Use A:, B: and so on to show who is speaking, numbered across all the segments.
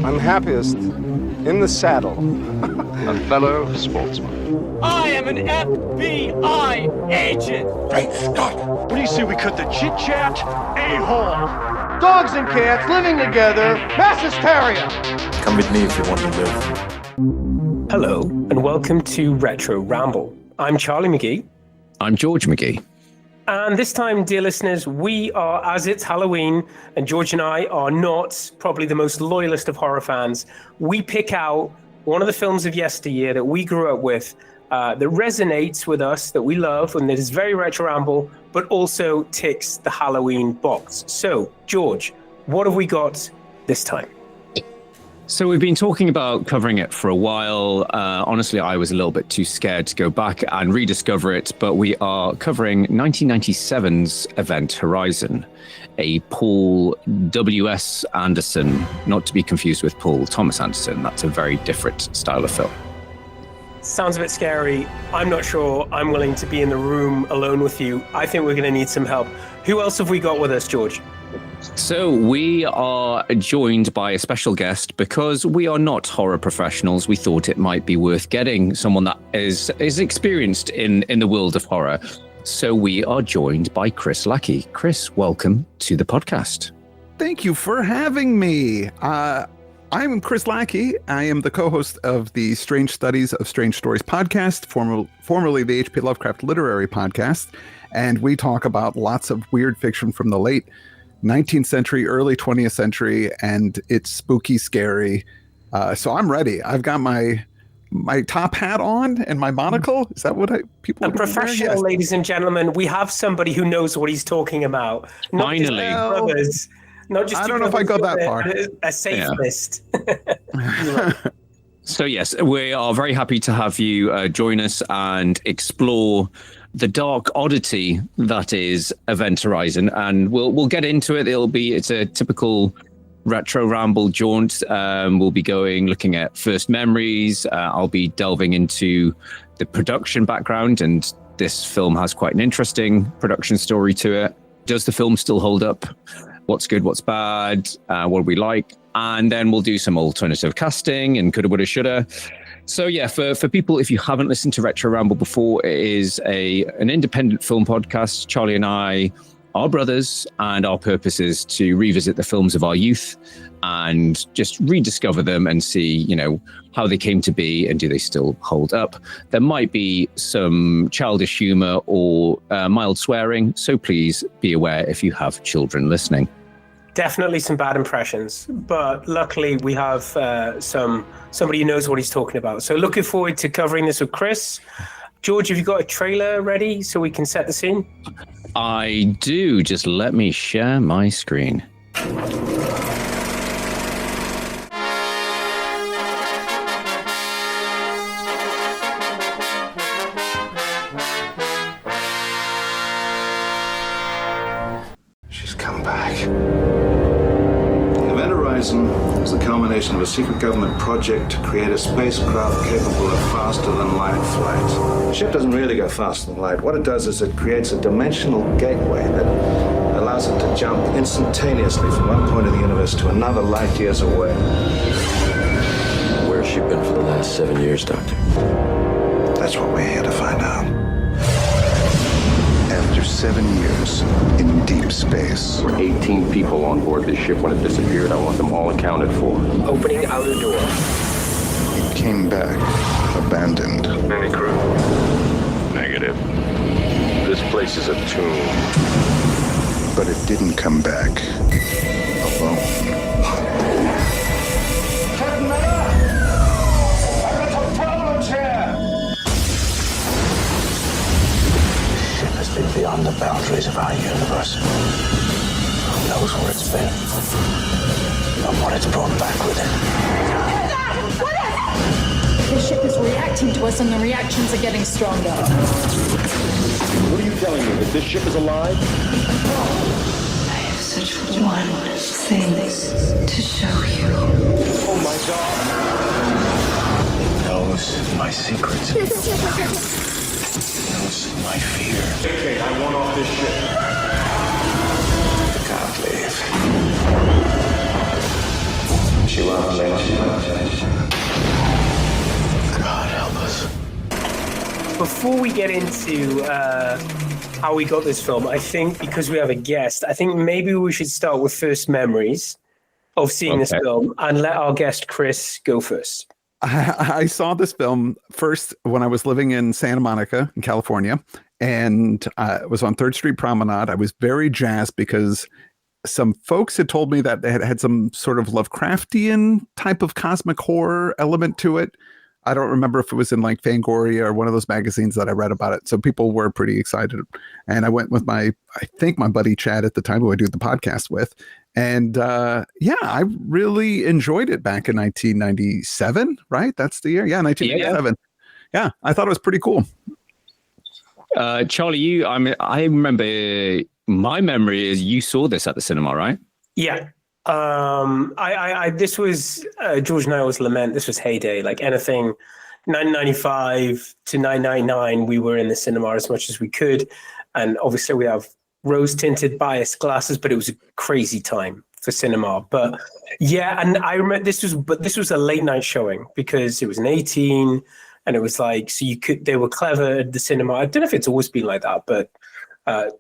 A: I'm happiest in the saddle.
B: A fellow sportsman.
C: I am an FBI agent!
D: Hey, Scott!
E: What do you say we cut the chit-chat? A-hole!
A: Dogs and cats living together, mass hysteria!
D: Come with me if you want to live.
F: Hello, and welcome to Retro Ramble. I'm Charlie McGee.
G: I'm George McGee.
F: And this time, dear listeners, we are, as it's Halloween, and George and I are not probably the most loyalist of horror fans. We pick out one of the films of yesteryear that we grew up with, that resonates with us, that we love, and that is very Retro Ramble, but also ticks the Halloween box. So, George, what have we got this time?
G: So we've been talking about covering it for a while. Honestly, I was a little bit too scared to go back and rediscover it, but we are covering 1997's Event Horizon, a Paul W.S. Anderson, not to be confused with Paul Thomas Anderson. That's a very different style of film.
F: Sounds a bit scary. I'm not sure I'm willing to be in the room alone with you. I think we're going to need some help. Who else have we got with us, George?
G: So we are joined by a special guest because we are not horror professionals. We thought it might be worth getting someone that is experienced in the world of horror. So we are joined by Chris Lackey. Chris, welcome to the podcast.
H: Thank you for having me. I'm Chris Lackey. I am the co-host of the Strange Studies of Strange Stories podcast, formerly the H.P. Lovecraft Literary Podcast. And we talk about lots of weird fiction from the late 19th century, early 20th century, and it's spooky, scary. So I'm ready. I've got my top hat on and my monocle. Is that what people?
F: A professional, yes. Ladies and gentlemen. We have somebody who knows what he's talking about.
G: Finally,
F: brothers. Not just
H: I don't know if I got that far.
F: A safe list.
G: So yes, we are very happy to have you join us and explore the dark oddity that is Event Horizon, and we'll get into it. It's a typical retro ramble jaunt. We'll be looking at first memories. I'll be delving into the production background, and this film has quite an interesting production story to it. Does the film still hold up? What's good, what's bad? What do we like? And then we'll do some alternative casting and coulda, woulda, shoulda. So yeah, for people, if you haven't listened to Retro Ramble before, it is an independent film podcast. Charlie and I are brothers, and our purpose is to revisit the films of our youth and just rediscover them and see, how they came to be and do they still hold up. There might be some childish humor or mild swearing, so please be aware if you have children listening.
F: Definitely some bad impressions, but luckily we have somebody who knows what he's talking about. So looking forward to covering this with Chris. George, have you got a trailer ready so we can set the scene?
G: I do. Just let me share my screen.
I: She's come back. Event Horizon is the culmination of a secret government project to create a spacecraft capable of faster-than-light flight. The ship doesn't really go faster than light. What it does is it creates a dimensional gateway that allows it to jump instantaneously from one point of the universe to another light years away.
D: Where's she been for the last 7 years, Doctor?
I: That's what we're here to find out.
J: After 7 years in deep space.
K: There were 18 people on board this ship when it disappeared. I want them all accounted for.
C: Opening outer door.
J: It came back, abandoned.
K: Any crew? Negative. This place is a tomb.
J: But it didn't come back alone.
D: Beyond the boundaries of our universe. Who knows where it's been? And what it's brought back with it.
L: What is it? The ship is reacting to us and the reactions are getting stronger.
K: What are you telling me? That this ship is alive?
L: I have such wonderful things to show you.
K: Oh my God!
D: It knows my secrets. My fear.
K: Okay, I want off this ship.
D: I can't leave.
I: She won't blame us.
F: before we get into how we got this film, I think because we have a guest, I think maybe we should start with first memories of seeing this film and let our guest Chris go first.
H: I saw this film first when I was living in Santa Monica in California, and it was on 3rd Street Promenade. I was very jazzed because some folks had told me that they had some sort of Lovecraftian type of cosmic horror element to it. I don't remember if it was in like Fangoria or one of those magazines that I read about it. So people were pretty excited. And I went with my buddy Chad at the time, who I do the podcast with. And I really enjoyed it back in 1997, right? That's the year. Yeah, 1997. Yeah, I thought it was pretty cool.
G: Charlie, I remember my memory is you saw this at the cinema, right?
F: Yeah. This was George and I always lament. This was heyday. Like anything, 1995 to 1999, we were in the cinema as much as we could, and obviously we have rose-tinted biased glasses. But it was a crazy time for cinema. But yeah, and I remember this was a late night showing because it was an 18, and it was like they were clever at the cinema. I don't know if it's always been like that, but.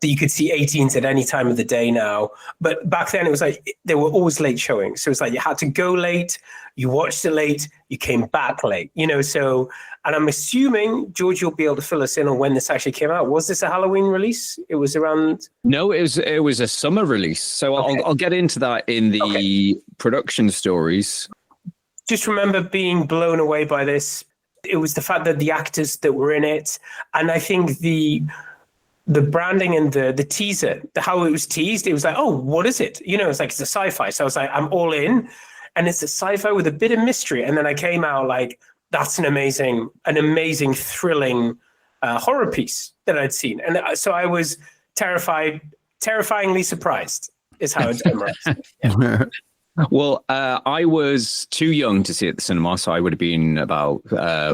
F: You could see 18s at any time of the day now. But back then it was like, they were always late showings. So it's like you had to go late, you watched it late, you came back late, so, and I'm assuming, George, you'll be able to fill us in on when this actually came out. Was this a Halloween release? It was around...
G: No, it was a summer release. So okay. I'll get into that in the production stories.
F: Just remember being blown away by this. It was the fact that the actors that were in it, and I think the branding and the teaser, how it was teased, it was like, oh, what is it? It's like, it's a sci-fi. So I was like, I'm all in. And it's a sci-fi with a bit of mystery. And then I came out like, that's an amazing, thrilling horror piece that I'd seen. And so I was terrifyingly surprised is how it's summarized. Yeah.
G: Well, I was too young to see it at the cinema. So I would have been about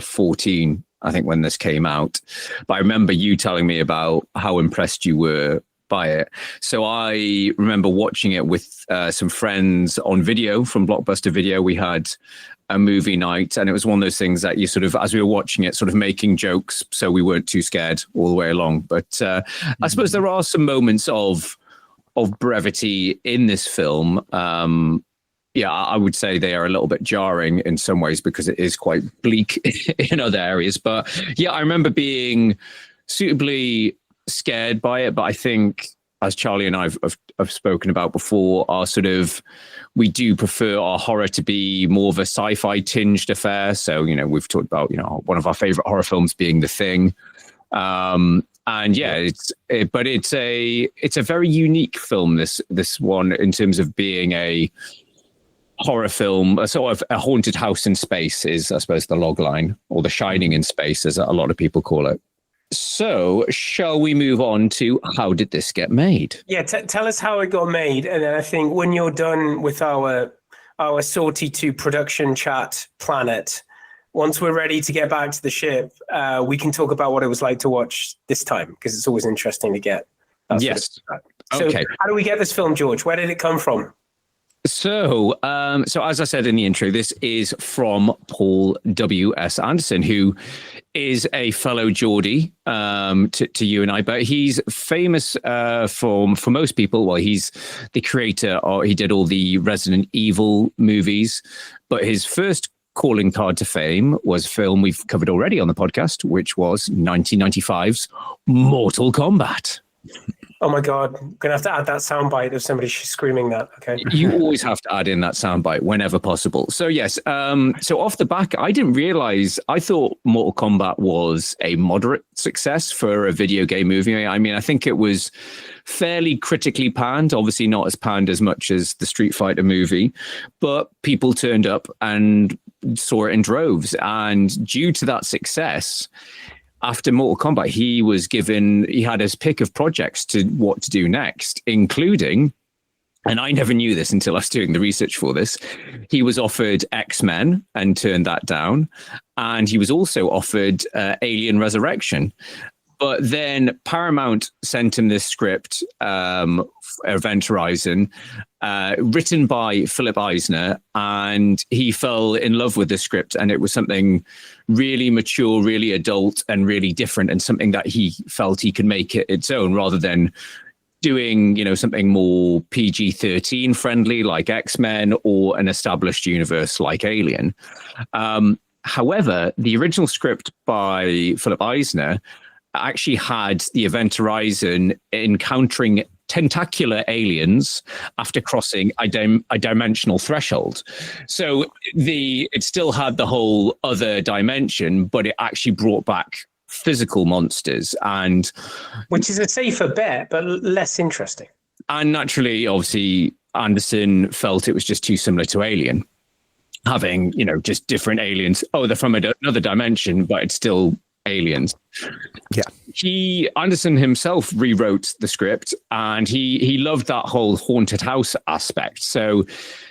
G: 14, I think, when this came out. But I remember you telling me about how impressed you were by it. So I remember watching it with some friends on video from Blockbuster Video. We had a movie night, and it was one of those things that you sort of, as we were watching it, sort of making jokes so we weren't too scared all the way along. But I suppose there are some moments of brevity in this film. I would say they are a little bit jarring in some ways because it is quite bleak in other areas. But yeah, I remember being suitably scared by it. But I think, as Charlie and I have spoken about before, we do prefer our horror to be more of a sci-fi tinged affair. So, we've talked about, one of our favorite horror films being The Thing. And yeah, it's a very unique film, this one, in terms of being a horror film, a sort of a haunted house in space is, I suppose, the log line, or The Shining in space, as a lot of people call it. So shall we move on to how did this get made?
F: Yeah, tell us how it got made. And then I think when you're done with our Sortie to production chat planet, once we're ready to get back to the ship, we can talk about what it was like to watch this time, because it's always interesting to get.
G: Yes.
F: So
G: okay.
F: How do we get this film, George? Where did it come from?
G: So as I said in the intro, this is from Paul W.S. Anderson, who is a fellow Geordie to you and I, but he's famous for most people. Well, he's the creator, or he did all the Resident Evil movies, but his first calling card to fame was a film we've covered already on the podcast, which was 1995's Mortal Kombat.
F: Oh my God, I'm going to have to add that soundbite of somebody screaming that. Okay.
G: You always have to add in that soundbite whenever possible. So yes, so off the back, I didn't realize, I thought Mortal Kombat was a moderate success for a video game movie. I mean, I think it was fairly critically panned, obviously not as panned as much as the Street Fighter movie, but people turned up and saw it in droves. And due to that success, after Mortal Kombat, he had his pick of projects to what to do next, including, and I never knew this until I was doing the research for this, he was offered X-Men and turned that down. And he was also offered Alien Resurrection. But then Paramount sent him this script, Event Horizon, written by Philip Eisner, and he fell in love with the script, and it was something really mature, really adult, and really different, and something that he felt he could make it its own rather than doing, something more PG-13 friendly like X-Men or an established universe like Alien. However, the original script by Philip Eisner actually had the Event Horizon encountering tentacular aliens after crossing a dimensional threshold. So it still had the whole other dimension, but it actually brought back physical monsters, and
F: which is a safer bet, but less interesting.
G: And naturally, obviously, Anderson felt it was just too similar to Alien, having just different aliens. Oh, they're from another dimension, but it's still aliens.
H: Yeah.
G: Anderson himself rewrote the script, and he loved that whole haunted house aspect. So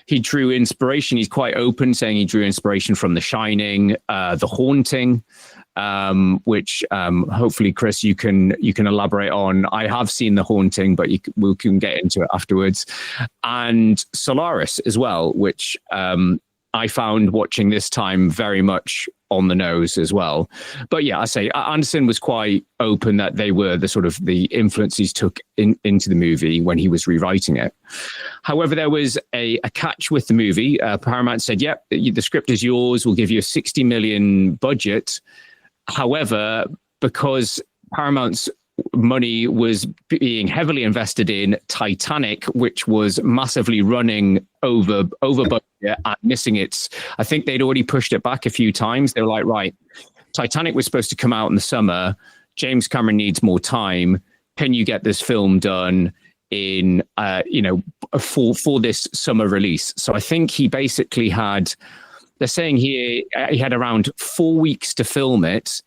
G: he drew inspiration. He's quite open, saying he drew inspiration from The Shining, The Haunting, which hopefully, Chris, you can elaborate on. I have seen The Haunting, but we can get into it afterwards. And Solaris as well, which I found watching this time very much on the nose as well. But yeah, I say Anderson was quite open that they were the sort of the influences took into the movie when he was rewriting it. However, there was a catch with the movie. Paramount said, yep, the script is yours. We'll give you a $60 million budget. However, because Paramount's money was being heavily invested in Titanic, which was massively running over budget and missing its, I think they'd already pushed it back a few times. They were like, right, Titanic was supposed to come out in the summer. James Cameron needs more time. Can you get this film done in, for this summer release? So I think he basically had, they're saying here, he had around 4 weeks to film it.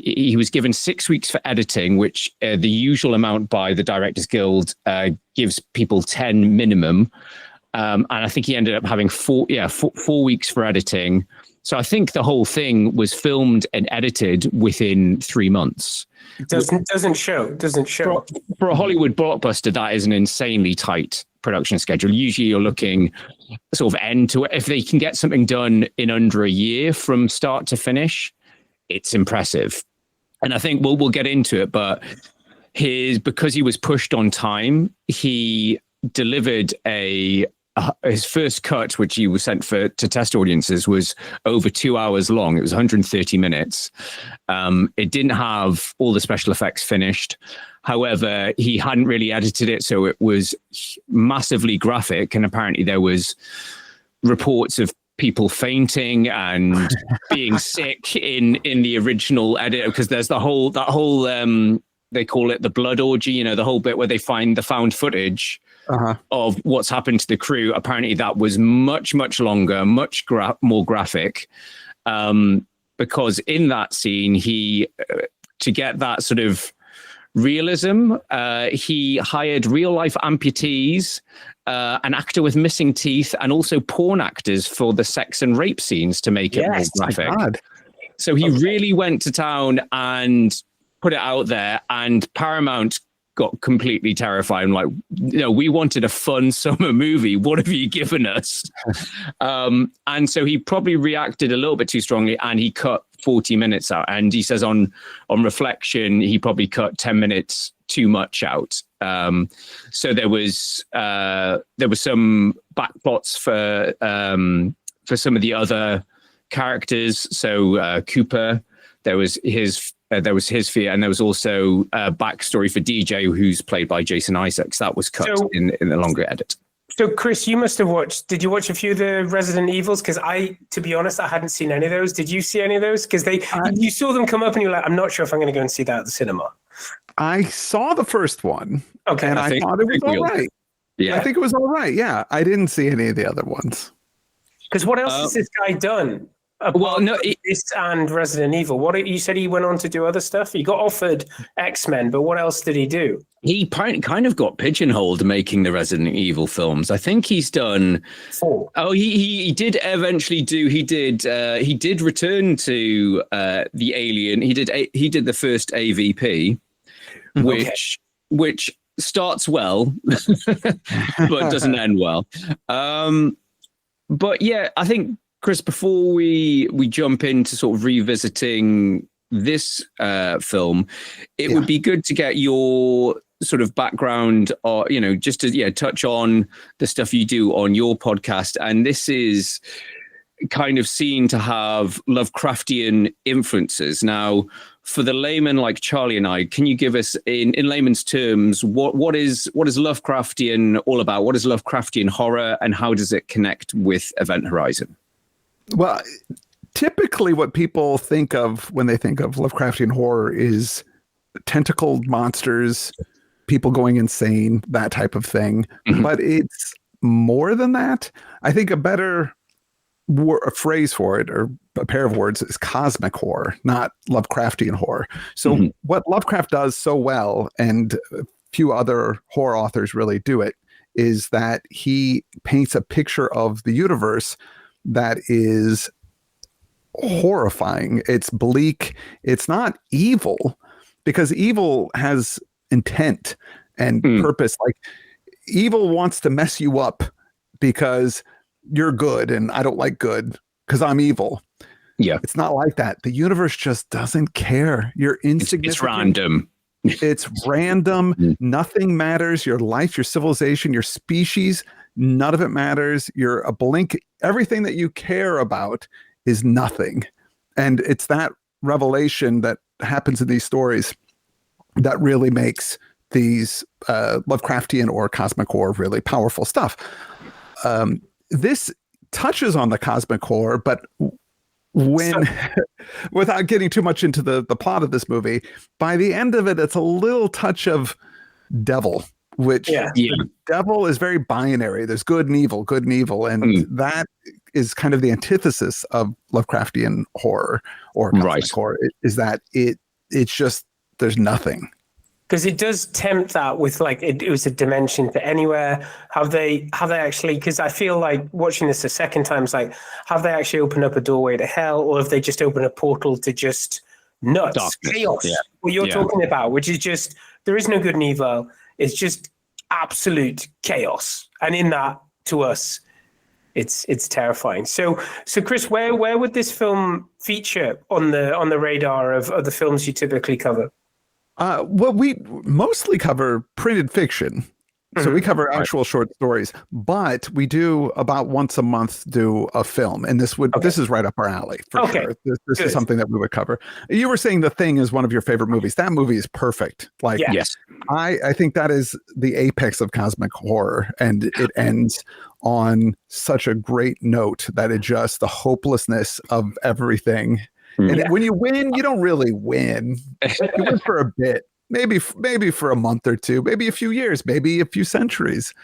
G: He was given 6 weeks for editing, which the usual amount by the Directors Guild gives people 10 minimum. And I think he ended up having 4 weeks for editing. So I think the whole thing was filmed and edited within 3 months.
F: It doesn't show.
G: For a Hollywood blockbuster, that is an insanely tight production schedule. Usually you're looking sort of end to it. If they can get something done in under a year from start to finish, it's impressive. And I think we'll get into it, but because he was pushed on time, he delivered his first cut, which he was sent to test audiences, was over 2 hours long. It was 130 minutes. It didn't have all the special effects finished. However, he hadn't really edited it, so it was massively graphic. And apparently there was reports of people fainting and being sick in the original edit, because there's that whole they call it the blood orgy, the whole bit where they find the found footage of what's happened to the crew. Apparently that was much, much longer, much more graphic, because in that scene, to get that sort of realism, he hired real life amputees, an actor with missing teeth, and also porn actors for the sex and rape scenes to make it more graphic. So he really went to town and put it out there, and Paramount got completely terrified. I'm like, we wanted a fun summer movie. What have you given us? And so he probably reacted a little bit too strongly, and he cut 40 minutes out. And he says on reflection, he probably cut 10 minutes too much out. So there was some backplots for some of the other characters. So Cooper, there was his fear, and there was also a backstory for DJ, who's played by Jason Isaacs. That was cut in the longer edit.
F: So, Chris, you must have watched. Did you watch a few of the Resident Evils? Because to be honest, I hadn't seen any of those. Did you see any of those? Because you saw them come up, and you're like, I'm not sure if I'm going to go and see that at the cinema.
H: I saw the first one.
F: Okay,
H: and I thought it was all right.
G: Yeah,
H: I think it was all right. Yeah, I didn't see any of the other ones.
F: Because what else has this guy done? Well, no, this and Resident Evil. What you said he went on to do other stuff. He got offered X-Men, but what else did he do?
G: He kind of got pigeonholed making the Resident Evil films. I think he's done
F: 4.
G: Oh, he did eventually do. He did return to the Alien. He did the first AVP, which starts well, but doesn't end well. But yeah, I think, Chris, before we jump into sort of revisiting this film, it would be good to get your sort of background, or just to touch on the stuff you do on your podcast. And this is kind of seen to have Lovecraftian influences. Now, for the layman like Charlie and I, can you give us, in layman's terms, what is Lovecraftian all about? What is Lovecraftian horror, and how does it connect with Event Horizon?
H: Well, typically what people think of when they think of Lovecraftian horror is tentacled monsters, people going insane, that type of thing. Mm-hmm. But it's more than that. I think a better a phrase for it, or a pair of words, is cosmic horror, not Lovecraftian horror. So what Lovecraft does so well, and a few other horror authors really do it, is that he paints a picture of the universe that is horrifying. It's bleak. It's not evil, because evil has intent and purpose. Like, evil wants to mess you up because you're good and I don't like good because I'm evil. Yeah. It's not like that. The universe just doesn't care. You're insignificant.
G: It's random.
H: It's random. Nothing matters. Your life, your civilization, your species, none of it matters. You're a blink. Everything that you care about is nothing. And it's that revelation that happens in these stories that really makes these Lovecraftian or cosmic horror really powerful stuff. This touches on the cosmic horror, but when, without getting too much into the plot of this movie, by the end of it, it's a little touch of devil, which the devil is very binary. There's good and evil, and that is kind of the antithesis of Lovecraftian horror or cosmic horror. Is that it's just, there's nothing.
F: Because it does tempt that with, like, it was a dimension to anywhere. Have they actually, because I feel like watching this a second time, it's like, have they actually opened up a doorway to hell, or have they just opened a portal to just nuts, darkness, chaos? Yeah. What you're talking about, which is just, there is no good and evil. It's just absolute chaos. And in that, to us, it's terrifying. So Chris, where would this film feature on the radar of the films you typically cover?
H: Well, we mostly cover printed fiction. So we cover actual short stories, but we do about once a month do a film. And this is right up our alley for sure. This is something that we would cover. You were saying The Thing is one of your favorite movies. That movie is perfect. Like, yes, I think that is the apex of cosmic horror. And it ends on such a great note that it just, the hopelessness of everything. And when you win, you don't really win. You win for a bit, maybe for a month or two, maybe a few years, maybe a few centuries.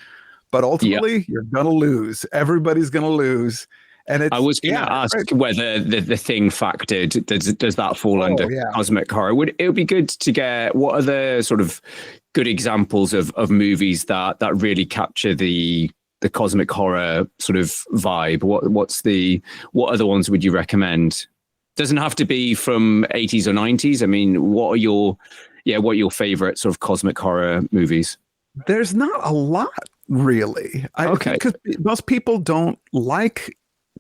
H: But ultimately, you're going to lose. Everybody's going to lose. And I was going to ask
G: whether the Thing factored, does that fall under cosmic horror? It would be good to get, what are the sort of good examples of movies that really capture the cosmic horror sort of vibe? What other ones would you recommend? Doesn't have to be from 80s or 90s. I mean, what are your favorite sort of cosmic horror movies?
H: There's not a lot, really. Because most people don't like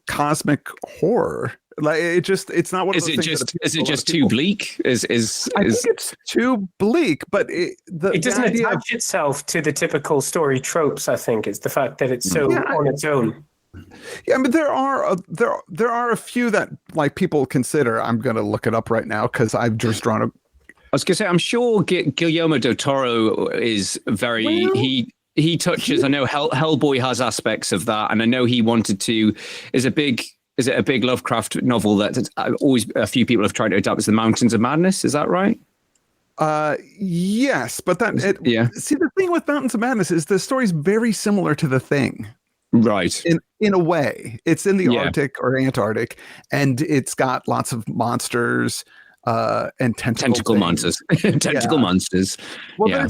H: cosmic horror. Like, it's not one of those things.
G: Is it just too bleak? I think
H: it's too bleak, but it
F: doesn't attach itself to the typical story tropes. I think it's the fact that it's so on its own.
H: Yeah, but there are a few that, like, people consider. I'm going to look it up right now because I've just drawn a.
G: I was going to say, I'm sure Guillermo del Toro is very he touches. I know Hellboy has aspects of that, and I know he wanted to. Is it a big Lovecraft novel that always a few people have tried to adapt? Is The Mountains of Madness? Is that right?
H: Yes, but see, the thing with Mountains of Madness is the story's very similar to The Thing.
G: Right.
H: In a way, it's in the
G: Yeah.
H: Arctic or Antarctic, and it's got lots of monsters and tentacle
G: monsters. Tentacle monsters.
H: Well,
G: Yeah.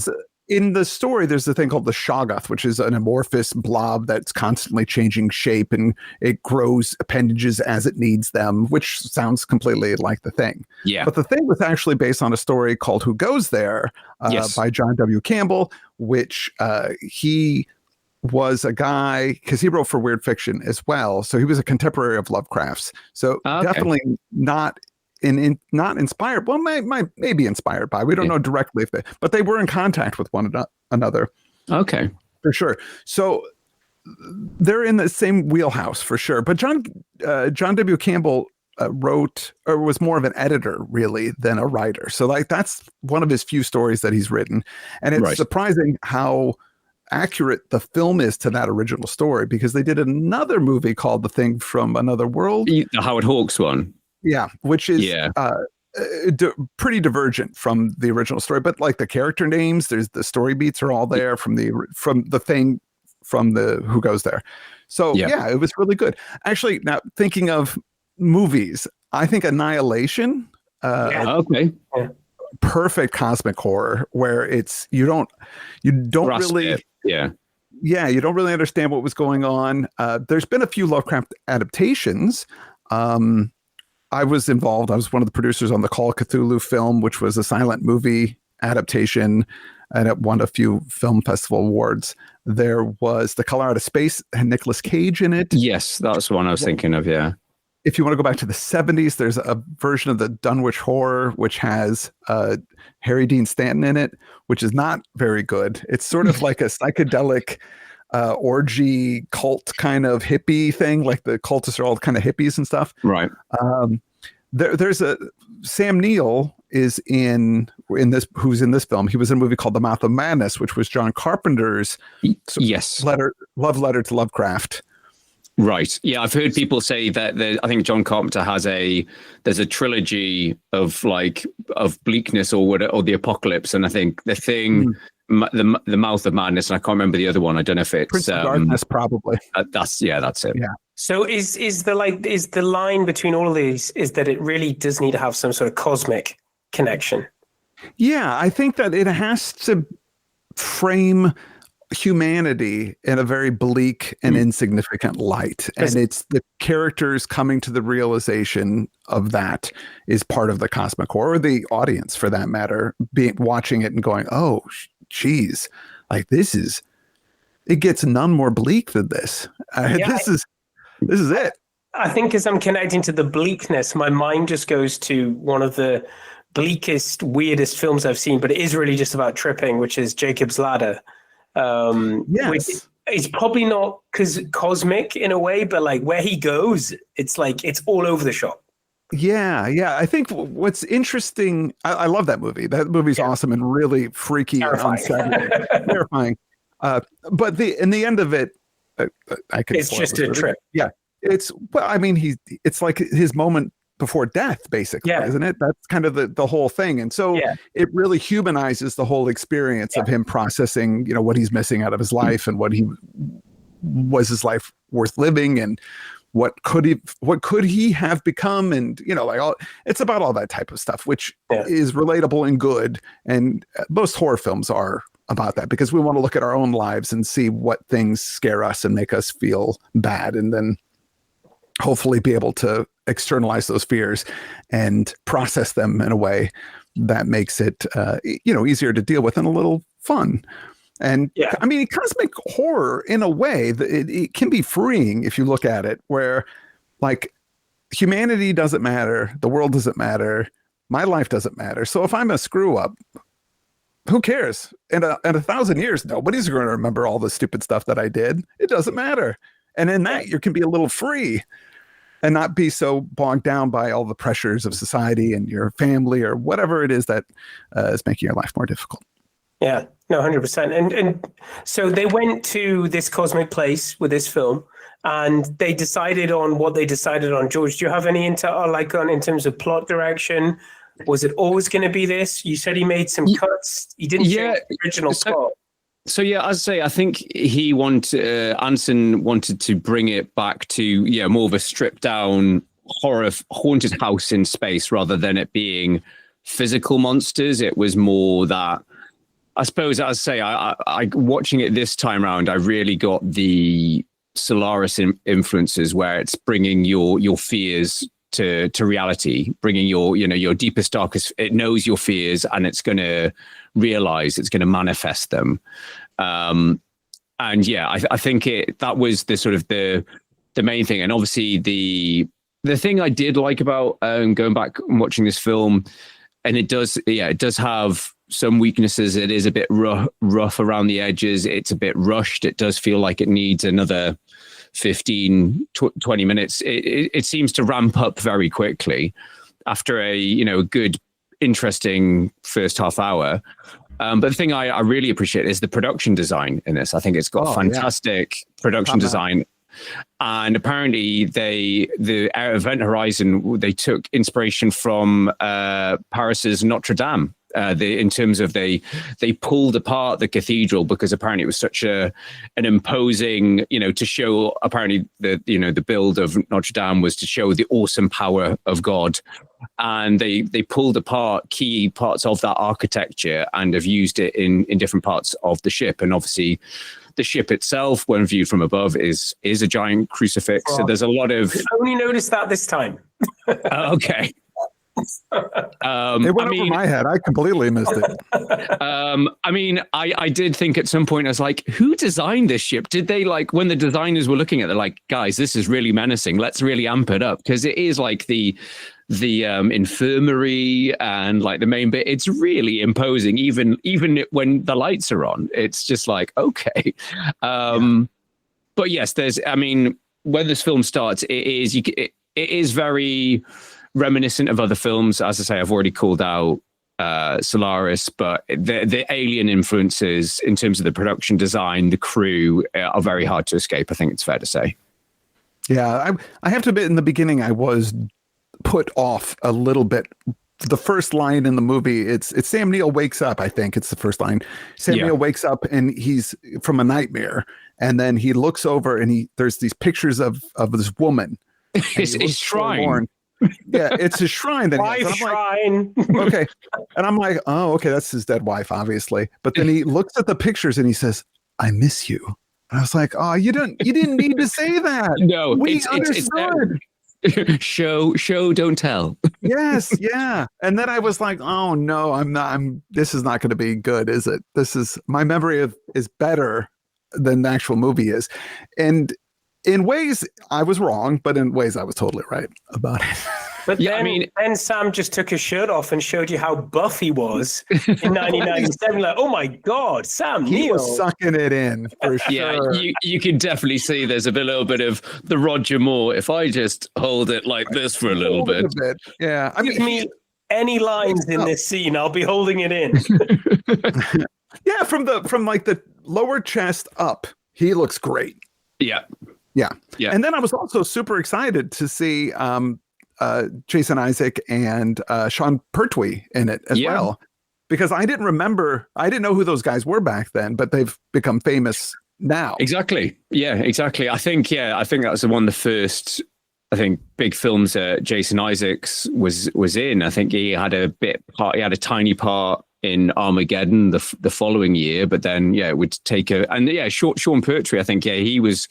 H: in the story, there's a thing called the Shoggoth, which is an amorphous blob that's constantly changing shape, and it grows appendages as it needs them, which sounds completely like the Thing.
G: Yeah.
H: But the Thing was actually based on a story called Who Goes There
G: Yes.
H: by John W. Campbell, which he was a guy, because he wrote for Weird Fiction as well. So he was a contemporary of Lovecraft's. So
G: Okay.
H: definitely not not inspired. Well, maybe inspired by. We don't know directly if but they were in contact with one another.
G: Okay,
H: for sure. So they're in the same wheelhouse for sure. But John W. Campbell wrote, or was more of an editor really than a writer. So like that's one of his few stories that he's written, and it's surprising how accurate the film is to that original story, because they did another movie called The Thing from Another World,
G: the Howard Hawks one.
H: Yeah, which is pretty divergent from the original story, but like the character names, there's the story beats are all there from the Thing from the Who Goes There. So yeah, it was really good. Actually, now thinking of movies, I think Annihilation. Perfect cosmic horror where it's you don't
G: Grasp
H: really
G: it.
H: you don't really understand what was going on. There's been a few Lovecraft adaptations. I was involved. I was one of the producers on the Call of Cthulhu film, which was a silent movie adaptation, and it won a few film festival awards. There was The Color Out of Space, and Nicolas Cage in it.
G: Yes, that's the one I was thinking of, yeah.
H: If you want to go back to the 70s, there's a version of the Dunwich Horror, which has Harry Dean Stanton in it, which is not very good. It's sort of like a psychedelic orgy cult kind of hippie thing, like the cultists are all kind of hippies and stuff.
G: Right.
H: There's a Sam Neill is in this, who's in this film. He was in a movie called The Mouth of Madness, which was John Carpenter's love letter to Lovecraft.
G: Right. Yeah, I've heard people say that I think John Carpenter has there's a trilogy of bleakness or the apocalypse, and I think The Thing, the Mouth of Madness, and I can't remember the other one. I don't know if it's
H: Prince of Darkness, probably.
G: That's it.
H: Yeah.
F: So is the line between all of these is that it really does need to have some sort of cosmic connection?
H: Yeah, I think that it has to frame humanity in a very bleak and insignificant light, and it's the characters coming to the realization of that is part of the cosmic horror, or the audience for that matter, watching it and going, oh geez, like it gets none more bleak than this. This is it.
F: I think as I'm connecting to the bleakness, my mind just goes to one of the bleakest, weirdest films I've seen, but it is really just about tripping, which is Jacob's Ladder.
H: Yes.
F: It's probably not because cosmic in a way, but like where he goes, it's like it's all over the shop.
H: Yeah. I think what's interesting, I love that movie. That movie's awesome and really freaky and unsettling, terrifying. But in the end of it,
F: it's just a trip.
H: Yeah, it's it's like his moment before death, basically, isn't it? That's kind of the whole thing. And so it really humanizes the whole experience of him processing, what he's missing out of his life and was his life worth living, and what could he have become, and it's about all that type of stuff, which is relatable and good. And most horror films are about that, because we want to look at our own lives and see what things scare us and make us feel bad, and then hopefully be able to externalize those fears and process them in a way that makes it easier to deal with and a little fun. And I mean, cosmic horror in a way, it can be freeing if you look at it, where like humanity doesn't matter, the world doesn't matter, my life doesn't matter. So if I'm a screw up, who cares? In 1,000 years, nobody's going to remember all the stupid stuff that I did. It doesn't matter. And in that, you can be a little free and not be so bogged down by all the pressures of society and your family or whatever it is that is making your life more difficult.
F: Yeah, no, 100%. And so they went to this cosmic place with this film, and they decided on what they decided on. George, do you have any intel in terms of plot direction? Was it always going to be this? You said he made some cuts. He didn't change the original plot.
G: So yeah, as I say, I think Anson wanted to bring it back to more of a stripped down horror haunted house in space rather than it being physical monsters. It was more that, I suppose, as I say, I watching it this time around, I really got the Solaris influences where it's bringing your fears to reality, bringing your deepest, darkest. It knows your fears and it's going to realize, it's going to manifest them. And yeah, I think that was the sort of the main thing. And obviously the thing I did like about going back and watching this film, and it does have some weaknesses. It is a bit rough around the edges. It's a bit rushed. It does feel like it needs another 15, 20 minutes. It seems to ramp up very quickly after a good, interesting first half hour. But the thing I really appreciate is the production design in this. I think it's got fantastic production design. And apparently the Event Horizon, they took inspiration from Paris's Notre Dame. In terms of they pulled apart the cathedral because apparently it was such an imposing, to show, apparently the build of Notre Dame was to show the awesome power of God. And they pulled apart key parts of that architecture and have used it in different parts of the ship. And obviously the ship itself, when viewed from above, is a giant crucifix. So there's a lot of...
F: I only noticed that this time.
G: Okay.
H: It went over my head. I completely missed it.
G: I did think at some point, I was like, who designed this ship? Did they, like, when the designers were looking at it, they're like, guys, this is really menacing. Let's really amp it up. Because it is like the infirmary and like the main bit. It's really imposing, even when the lights are on. It's just like, okay. But yes, when this film starts, it is very reminiscent of other films. As I say, I've already called out Solaris, but the alien influences in terms of the production design, the crew, are very hard to escape. I think it's fair to say.
H: Yeah, I have to admit, in the beginning, I was put off a little bit. The first line in the movie, it's Sam Neill wakes up. I think it's the first line. Sam Neill wakes up and he's from a nightmare, and then he looks over and there's these pictures of this woman.
G: His shrine.
H: Forlorn. Yeah, it's his shrine.
F: Shrine.
H: Like, okay. And I'm like, oh, okay, that's his dead wife, obviously. But then he looks at the pictures and he says, I miss you. And I was like, oh, you didn't need to say that.
G: No,
H: we understood.
G: Show, don't tell.
H: Yes, yeah. And then I was like, oh no, this is not going to be good, is it? My memory is better than the actual movie is. And in ways I was wrong, but in ways I was totally right about it.
F: But then Sam just took his shirt off and showed you how buff he was in 1997. Like, oh my God, Sam Neill.
H: He was sucking it in for sure.
G: Yeah, you can definitely see there's a little bit of the Roger Moore. If I just hold it like this for a little bit.
H: Yeah.
F: Give me any lines in this scene, I'll be holding it in.
H: Yeah, from like the lower chest up, he looks great.
G: Yeah.
H: And then I was also super excited to see Jason Isaac and Sean Pertwee in it as well, because I didn't know who those guys were back then, but they've become famous now.
G: Exactly. Yeah, exactly. I think that was one of the first, big films that Jason Isaacs was in. I think he had a tiny part in Armageddon the following year, but then it would take Sean Pertwee. I think he was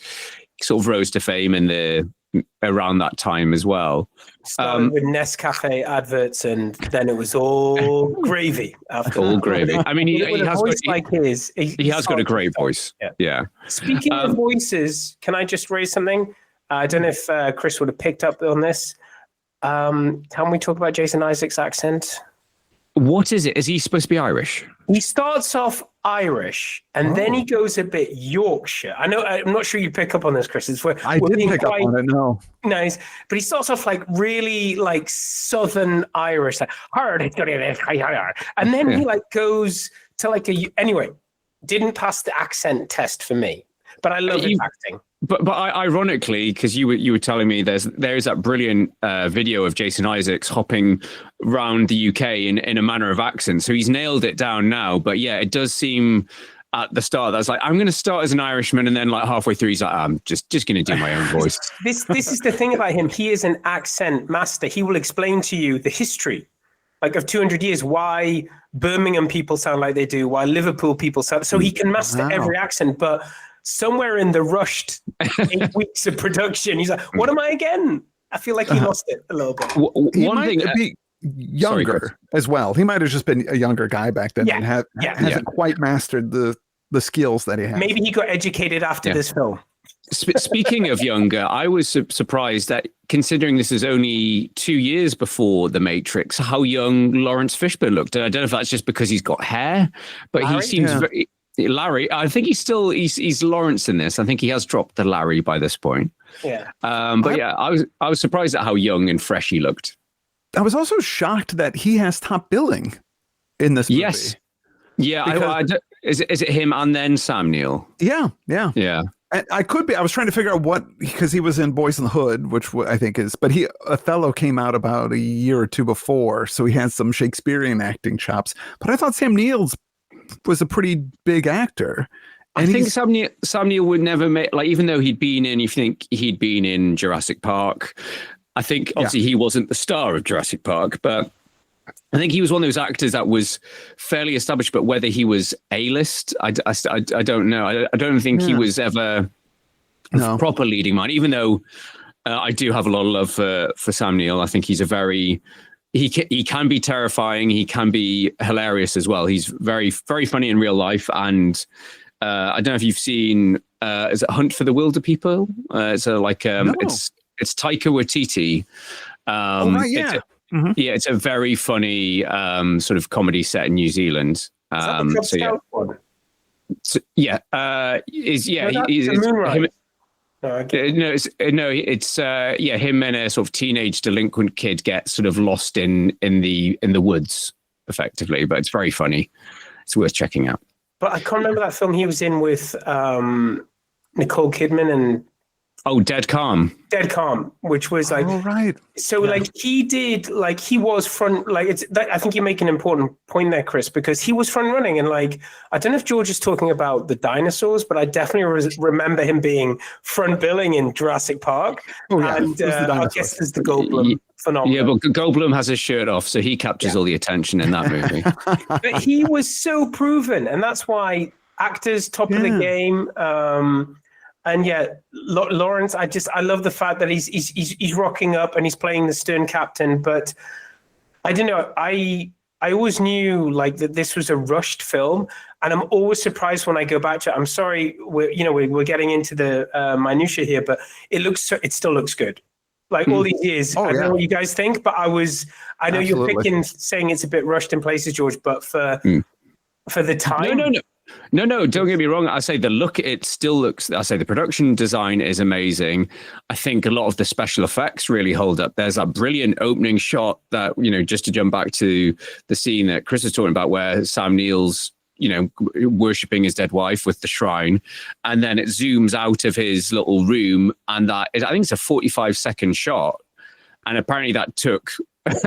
G: sort of rose to fame around that time as well.
F: Started with Nescafe adverts, and then it was all gravy.
G: All gravy. I mean, he has
F: got like his.
G: He has got a great voice. Yeah.
F: Speaking of voices, can I just raise something? I don't know if Chris would have picked up on this. Can we talk about Jason Isaacs' accent?
G: What is it? Is he supposed to be Irish?
F: He starts off Irish, and then he goes a bit Yorkshire. I'm not sure you pick up on this, Chris.
H: I didn't pick up on it, no.
F: Nice. But he starts off like really like Southern Irish, like, and then he like goes to like anyway, didn't pass the accent test for me, but I love his acting.
G: But ironically, because you were telling me there's that brilliant video of Jason Isaacs hopping around the UK in a manner of accent. So he's nailed it down now. But yeah, it does seem at the start. That's like, I'm going to start as an Irishman, and then like halfway through, he's like, I'm just going to do my own voice.
F: This is the thing about him. He is an accent master. He will explain to you the history, like of 200 years, why Birmingham people sound like they do, why Liverpool people sound. So he can master every accent, but somewhere in the rushed 8 weeks of production, he's like, what am I again? I feel like he lost it a little bit.
H: One thing be younger as well. He might have just been a younger guy back then and hasn't quite mastered the skills that he has.
F: Maybe he got educated after this film.
G: Speaking of younger, I was surprised that, considering this is only 2 years before The Matrix, how young Lawrence Fishburne looked. And I don't know if that's just because he's got hair, but Larry? He seems very... Larry, I think he's Lawrence in this. I think he has dropped the Larry by this point.
F: Yeah.
G: But yeah, I was surprised at how young and fresh he looked.
H: I was also shocked that he has top billing in this movie.
G: Yes. Yeah. Is it him and then Sam Neill?
H: Yeah. And I was trying to figure out because he was in Boys in the Hood, which I think is, but Othello came out about a year or two before, so he had some Shakespearean acting chops. But I thought Sam Neill was a pretty big actor. And I think
G: Sam Neill would never make, like, even though he'd been in Jurassic Park. I think obviously he wasn't the star of Jurassic Park, but I think he was one of those actors that was fairly established, but whether he was A-list, I don't know. I don't think he was ever proper leading man, even though I do have a lot of love for Sam Neill. I think he's he can be terrifying. He can be hilarious as well. He's very, very funny in real life. And I don't know if you've seen, is it Hunt for the Wilder People? It's Taika Waititi. It's a very funny sort of comedy set in New Zealand. He's him and a sort of teenage delinquent kid get sort of lost in the woods, effectively. But it's very funny. It's worth checking out.
F: But I can't remember that film he was in with Nicole Kidman and.
G: Oh, Dead Calm, which was like, he did, like, he was front, like, I think you make an important point there, Chris, because he was front running. And like, I don't know if George is talking about the dinosaurs, but I definitely remember him being front billing in Jurassic Park. Oh, yeah. And I guess there's the Goldblum phenomenon. Yeah, but Goldblum has his shirt off, so he captures all the attention in that movie.
F: But he was so proven, and that's why actors top of the game. And yet, Lawrence, I love the fact that he's rocking up and he's playing the stern captain. But I don't know. I always knew like that this was a rushed film, and I'm always surprised when I go back to it. I'm sorry, we're getting into the minutia here, but it still looks good. Like all these years, I don't know what you guys think, but I know you're picking saying it's a bit rushed in places, George, but for the time.
G: No, don't get me wrong. I say the look, it still looks, I say the production design is amazing. I think a lot of the special effects really hold up. There's that brilliant opening shot that, just to jump back to the scene that Chris was talking about where Sam Neill's, worshipping his dead wife with the shrine. And then it zooms out of his little room. And I think it's a 45-second shot. And apparently that took,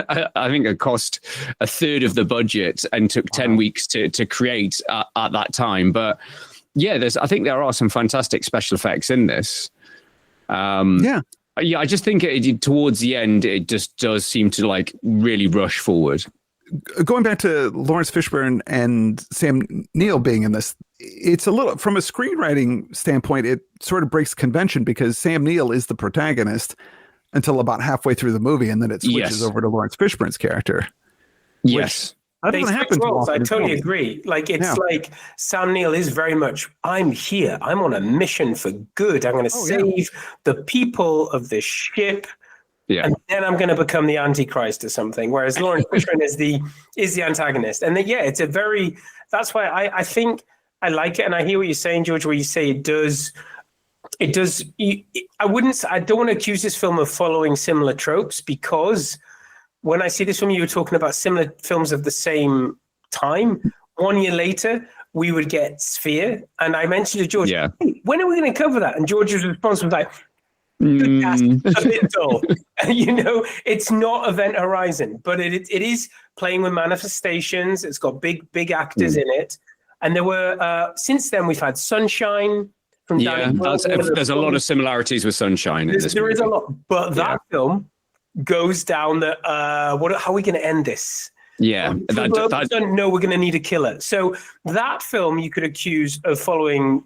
G: I think it cost a third of the budget and took 10 weeks to create at that time. But yeah, I think there are some fantastic special effects in this. I just think towards the end, it just does seem to like really rush forward.
H: Going back to Lawrence Fishburne and Sam Neill being in this, it's a little, from a screenwriting standpoint, it sort of breaks convention because Sam Neill is the protagonist until about halfway through the movie, and then it switches over to Lawrence Fishburne's character.
G: Yes.
H: That doesn't happen too often.
F: I totally agree. Like, it's like Sam Neill is very much, I'm here. I'm on a mission for good. I'm going to save the people of this ship. Yeah. And then I'm going to become the Antichrist or something. Whereas Lawrence Fishburne is the antagonist. And then, it's a very, that's why I think I like it. And I hear what you're saying, George, where you say it does, I don't want to accuse this film of following similar tropes, because when I see this film, you were talking about similar films of the same time. 1 year later, we would get Sphere. And I mentioned to George, hey, when are we going to cover that? And George's response was like, a bit dull. It's not Event Horizon, but it is playing with manifestations. It's got big actors in it. And there were, since then, we've had Sunshine from Danny Boyle.
G: There's a lot of similarities with Sunshine.
F: There is a lot, but that film goes down the, how are we going to end this?
G: Yeah.
F: That don't know we're going to need a killer. So that film you could accuse of following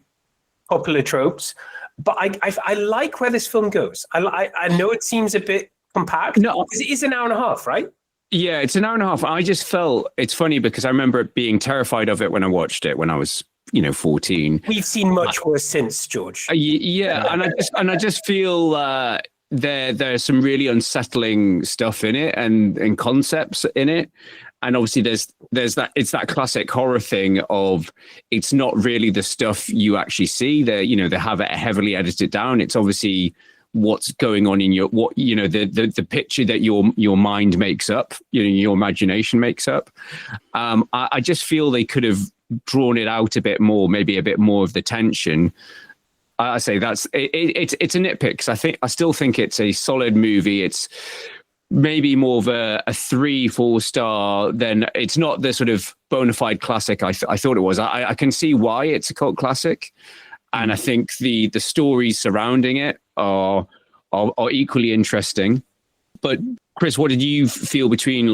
F: popular tropes, but I like where this film goes. I know it seems a bit compact. No, because it is an hour and a half, right?
G: Yeah, it's an hour and a half. I just felt it's funny because I remember being terrified of it when I watched it when I was, 14.
F: We've seen much worse since, George.
G: Yeah, and I just feel there's some really unsettling stuff in it and concepts in it. And obviously there's that classic horror thing of it's not really the stuff you actually see. They have it heavily edited down. It's obviously what's going on in the picture that your mind makes up, your imagination makes up. I just feel they could have drawn it out a bit more, maybe a bit more of the tension. I say it's a nitpick, because I still think it's a solid movie. It's maybe more of a 3-4 star than it's not the sort of bona fide classic I thought it was. I can see why it's a cult classic. And I think the stories surrounding it are equally interesting. But Chris, what did you feel between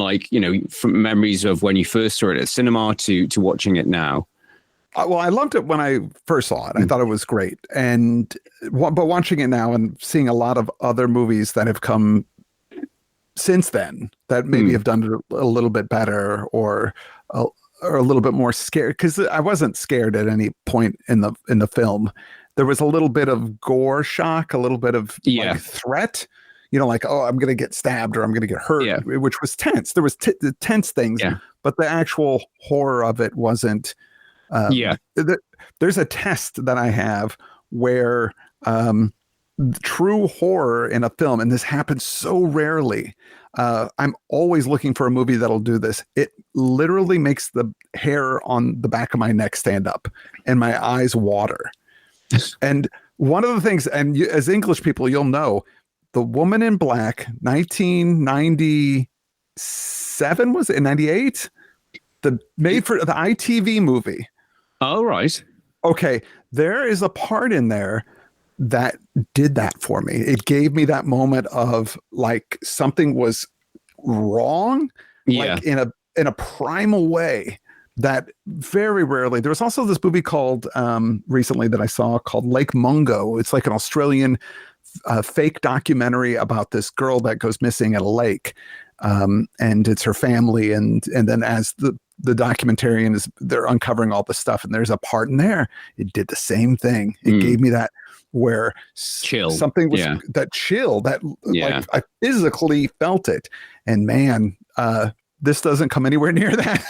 G: from memories of when you first saw it at cinema to watching it now?
H: Well, I loved it when I first saw it. I thought it was great. But watching it now and seeing a lot of other movies that have come since then that maybe have done it a little bit better or a little bit more scared, because I wasn't scared at any point in the film. There was a little bit of gore shock, a little bit of threat, I'm going to get stabbed or I'm going to get hurt, which was tense. There was the tense things, but the actual horror of it wasn't. There's a test that I have where true horror in a film, and this happens so rarely. I'm always looking for a movie that'll do this. It literally makes the hair on the back of my neck stand up and my eyes water. And one of the things, and as English people, you'll know, The Woman in Black, 1997, was it? 98? Made for the ITV movie.
G: Oh, right.
H: Okay. There is a part in there that did that for me. It gave me that moment of something was wrong, in a primal way that very rarely. There was also this movie called recently that I saw called Lake Mungo. It's like an Australian fake documentary about this girl that goes missing at a lake, and it's her family, and then as the documentarian they're uncovering all the stuff, and there's a part in there. It did the same thing. It gave me that where something was that chill that I physically felt it, and man, this doesn't come anywhere near that.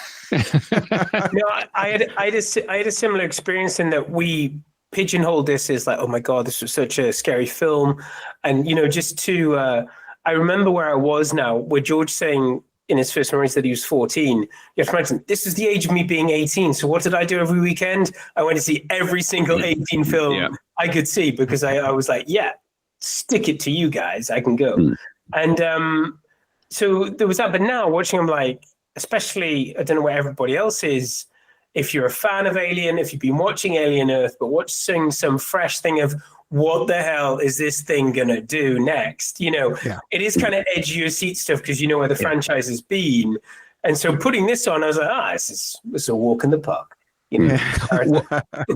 F: No, I had a similar experience in that we pigeonholed this as oh my God, this was such a scary film. And, I remember where I was now, where George saying in his first memories that he was 14. You have to imagine, this is the age of me being 18. So what did I do every weekend? I went to see every single 18 film I could see, because I was stick it to you guys. I can go. And so there was that. But now watching them, especially, I don't know where everybody else is, if you're a fan of Alien, if you've been watching Alien Earth, but watching some fresh thing of what the hell is this thing going to do next? It is kind of edge of your seat stuff because you know where the franchise has been. And so putting this on, I was like, this is a walk in the park.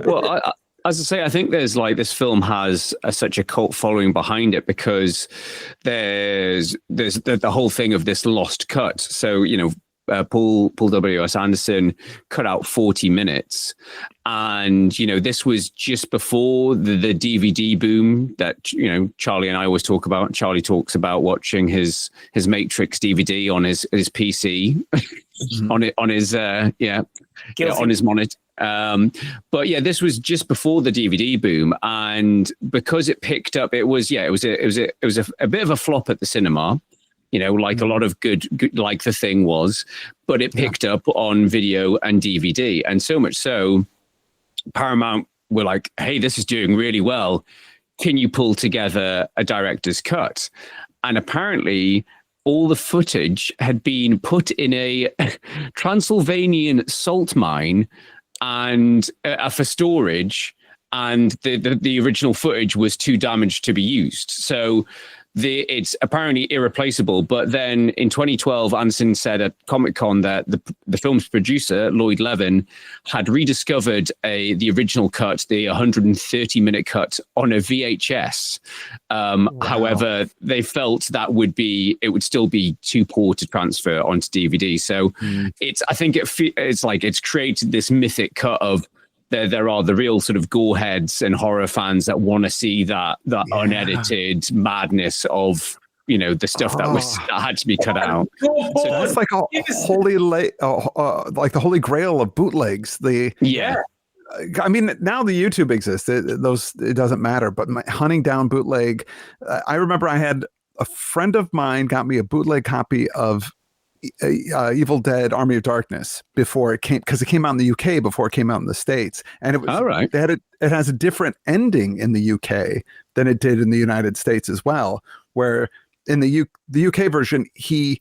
G: Well, as I say, I think there's this film has such a cult following behind it because there's the whole thing of this lost cut. So, Paul W.S. Anderson cut out 40 minutes. And, this was just before the DVD boom that, Charlie and I always talk about. Charlie talks about watching his Matrix DVD on his PC, on his monitor. But this was just before the DVD boom. And because it picked up, it was a bit of a flop at the cinema. A lot of good, like The Thing was, but it picked up on video and DVD. And so much so, Paramount were like, hey, this is doing really well. Can you pull together a director's cut? And apparently all the footage had been put in a Transylvanian salt mine and for storage, and the original footage was too damaged to be used. So it's apparently irreplaceable. But then in 2012, Anderson said at Comic-Con that the film's producer, Lloyd Levin, had rediscovered the original cut, the 130-minute cut, on a VHS. However, they felt that it would still be too poor to transfer onto DVD. So I think it's created this mythic cut of there are the real sort of gore heads and horror fans that want to see that unedited madness of, the stuff that had to be cut out.
H: So that's like a holy like the holy grail of bootlegs. I mean, now the YouTube exists. It doesn't matter. But hunting down bootleg, I remember I had a friend of mine got me a bootleg copy of Evil Dead Army of Darkness before it came, because it came out in the UK before it came out in the States, and it was all right. It has a different ending in the UK than it did in the United States as well, where in the UK version he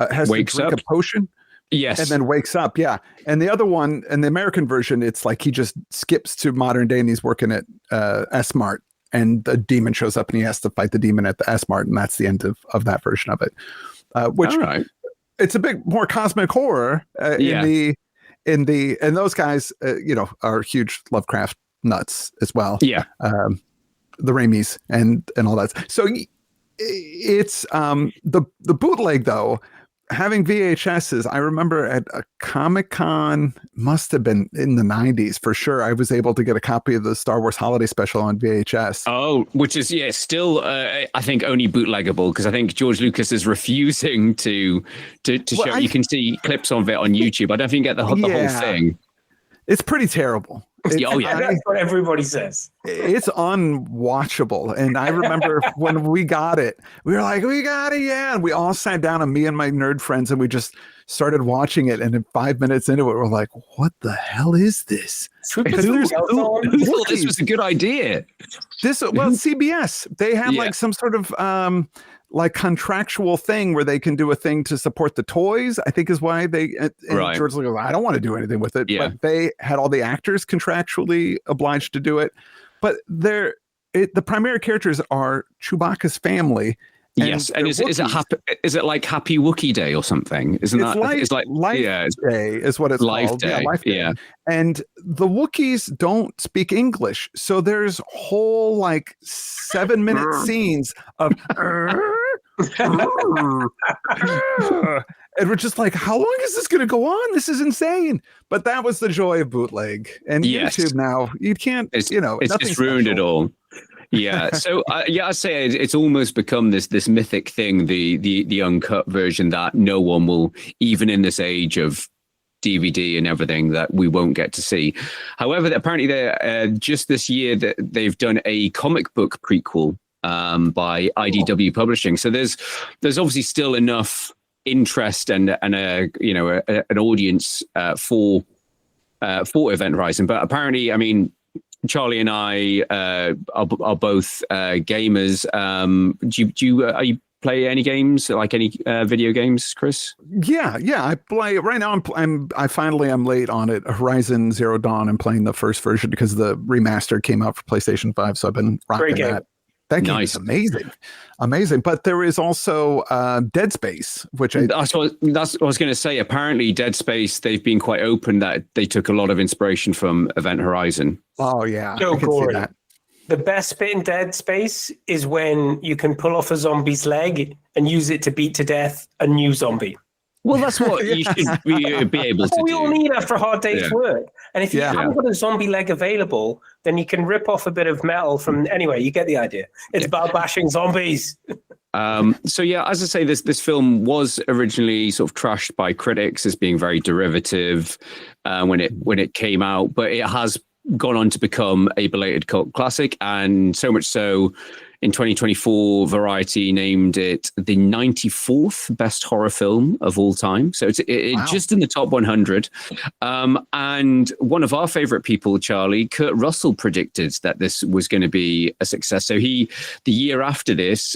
H: has to drink a potion.
G: Yes.
H: And then wakes up. Yeah. And the other one, in the American version, it's like he just skips to modern day and he's working at S-Mart, and the demon shows up and he has to fight the demon at the S-Mart, and that's the end of that version of it. Which it's a bit more cosmic horror and those guys, are huge Lovecraft nuts as well. Yeah. The Raimis and all that. So it's the bootleg though, having VHSs. I remember at a Comic-Con, must have been in the 90s for sure, I was able to get a copy of the Star Wars Holiday Special on VHS. Oh,
G: which is still I think only bootleggable, because I think George Lucas is refusing to show. You can see clips of it on YouTube. I don't think you get the whole thing.
H: It's pretty terrible.
F: That's what everybody says.
H: It's unwatchable. And I remember when we got it, we were like, we got it, yeah. And we all sat down, and me and my nerd friends, and we just started watching it. And in 5 minutes into it, we're like, what the hell is this?
G: Who thought this was a good idea?
H: CBS. They have like some sort of like contractual thing where they can do a thing to support the toys, I think is why they George Lucas, I don't want to do anything with it. But they had all the actors contractually obliged to do it. But the primary characters are Chewbacca's family.
G: Yes, and is it like Happy Wookiee Day or something? It's like Life
H: Day is what it's called.
G: Day.
H: Yeah, Life Day. Yeah. And the Wookiees don't speak English, so there's whole like 7-minute scenes of and we're just like, how long is this going to go on? This is insane. But that was the joy of bootleg. And YouTube now, you can't,
G: it's just ruined it all. Yeah. So I say it's almost become this mythic thing, the uncut version that no one will, even in this age of DVD and everything, that we won't get to see. However, apparently they just this year that they've done a comic book prequel by IDW Publishing. So there's obviously still enough interest and an audience for Event Horizon. But apparently, I mean, Charlie and I are both gamers. Are you play any games, like any video games, Chris?
H: Yeah. I play right now. I'm late on it. Horizon Zero Dawn. I'm playing the first version because the remaster came out for PlayStation 5, so I've been rocking that. That game is amazing. But there is also Dead Space, which
G: that's what I was going to say. Apparently, Dead Space, they've been quite open that they took a lot of inspiration from Event Horizon.
H: Oh yeah,
F: so I can see that. The best bit in Dead Space is when you can pull off a zombie's leg and use it to beat to death a new zombie.
G: Well, that's what you should be able to do.
F: We all need after a hard day's work. And if you haven't got a zombie leg available, then you can rip off a bit of metal from... Anyway, you get the idea. It's about bashing zombies.
G: So, as I say, this film was originally sort of trashed by critics as being very derivative when it came out. But it has gone on to become a belated cult classic. And so much so, in 2024, Variety named it the 94th best horror film of all time. So it's just in the top 100. And one of our favorite people, Charlie, Kurt Russell, predicted that this was going to be a success. So the year after this,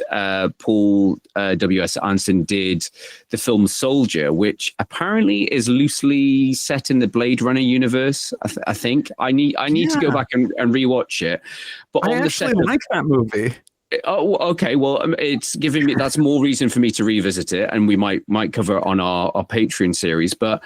G: Paul W.S. Anderson did the film Soldier, which apparently is loosely set in the Blade Runner universe. I think I need to go back and rewatch it. But
H: I actually like that movie.
G: Oh, okay. Well, it's giving me, that's more reason for me to revisit it, and we might cover it on our Patreon series. But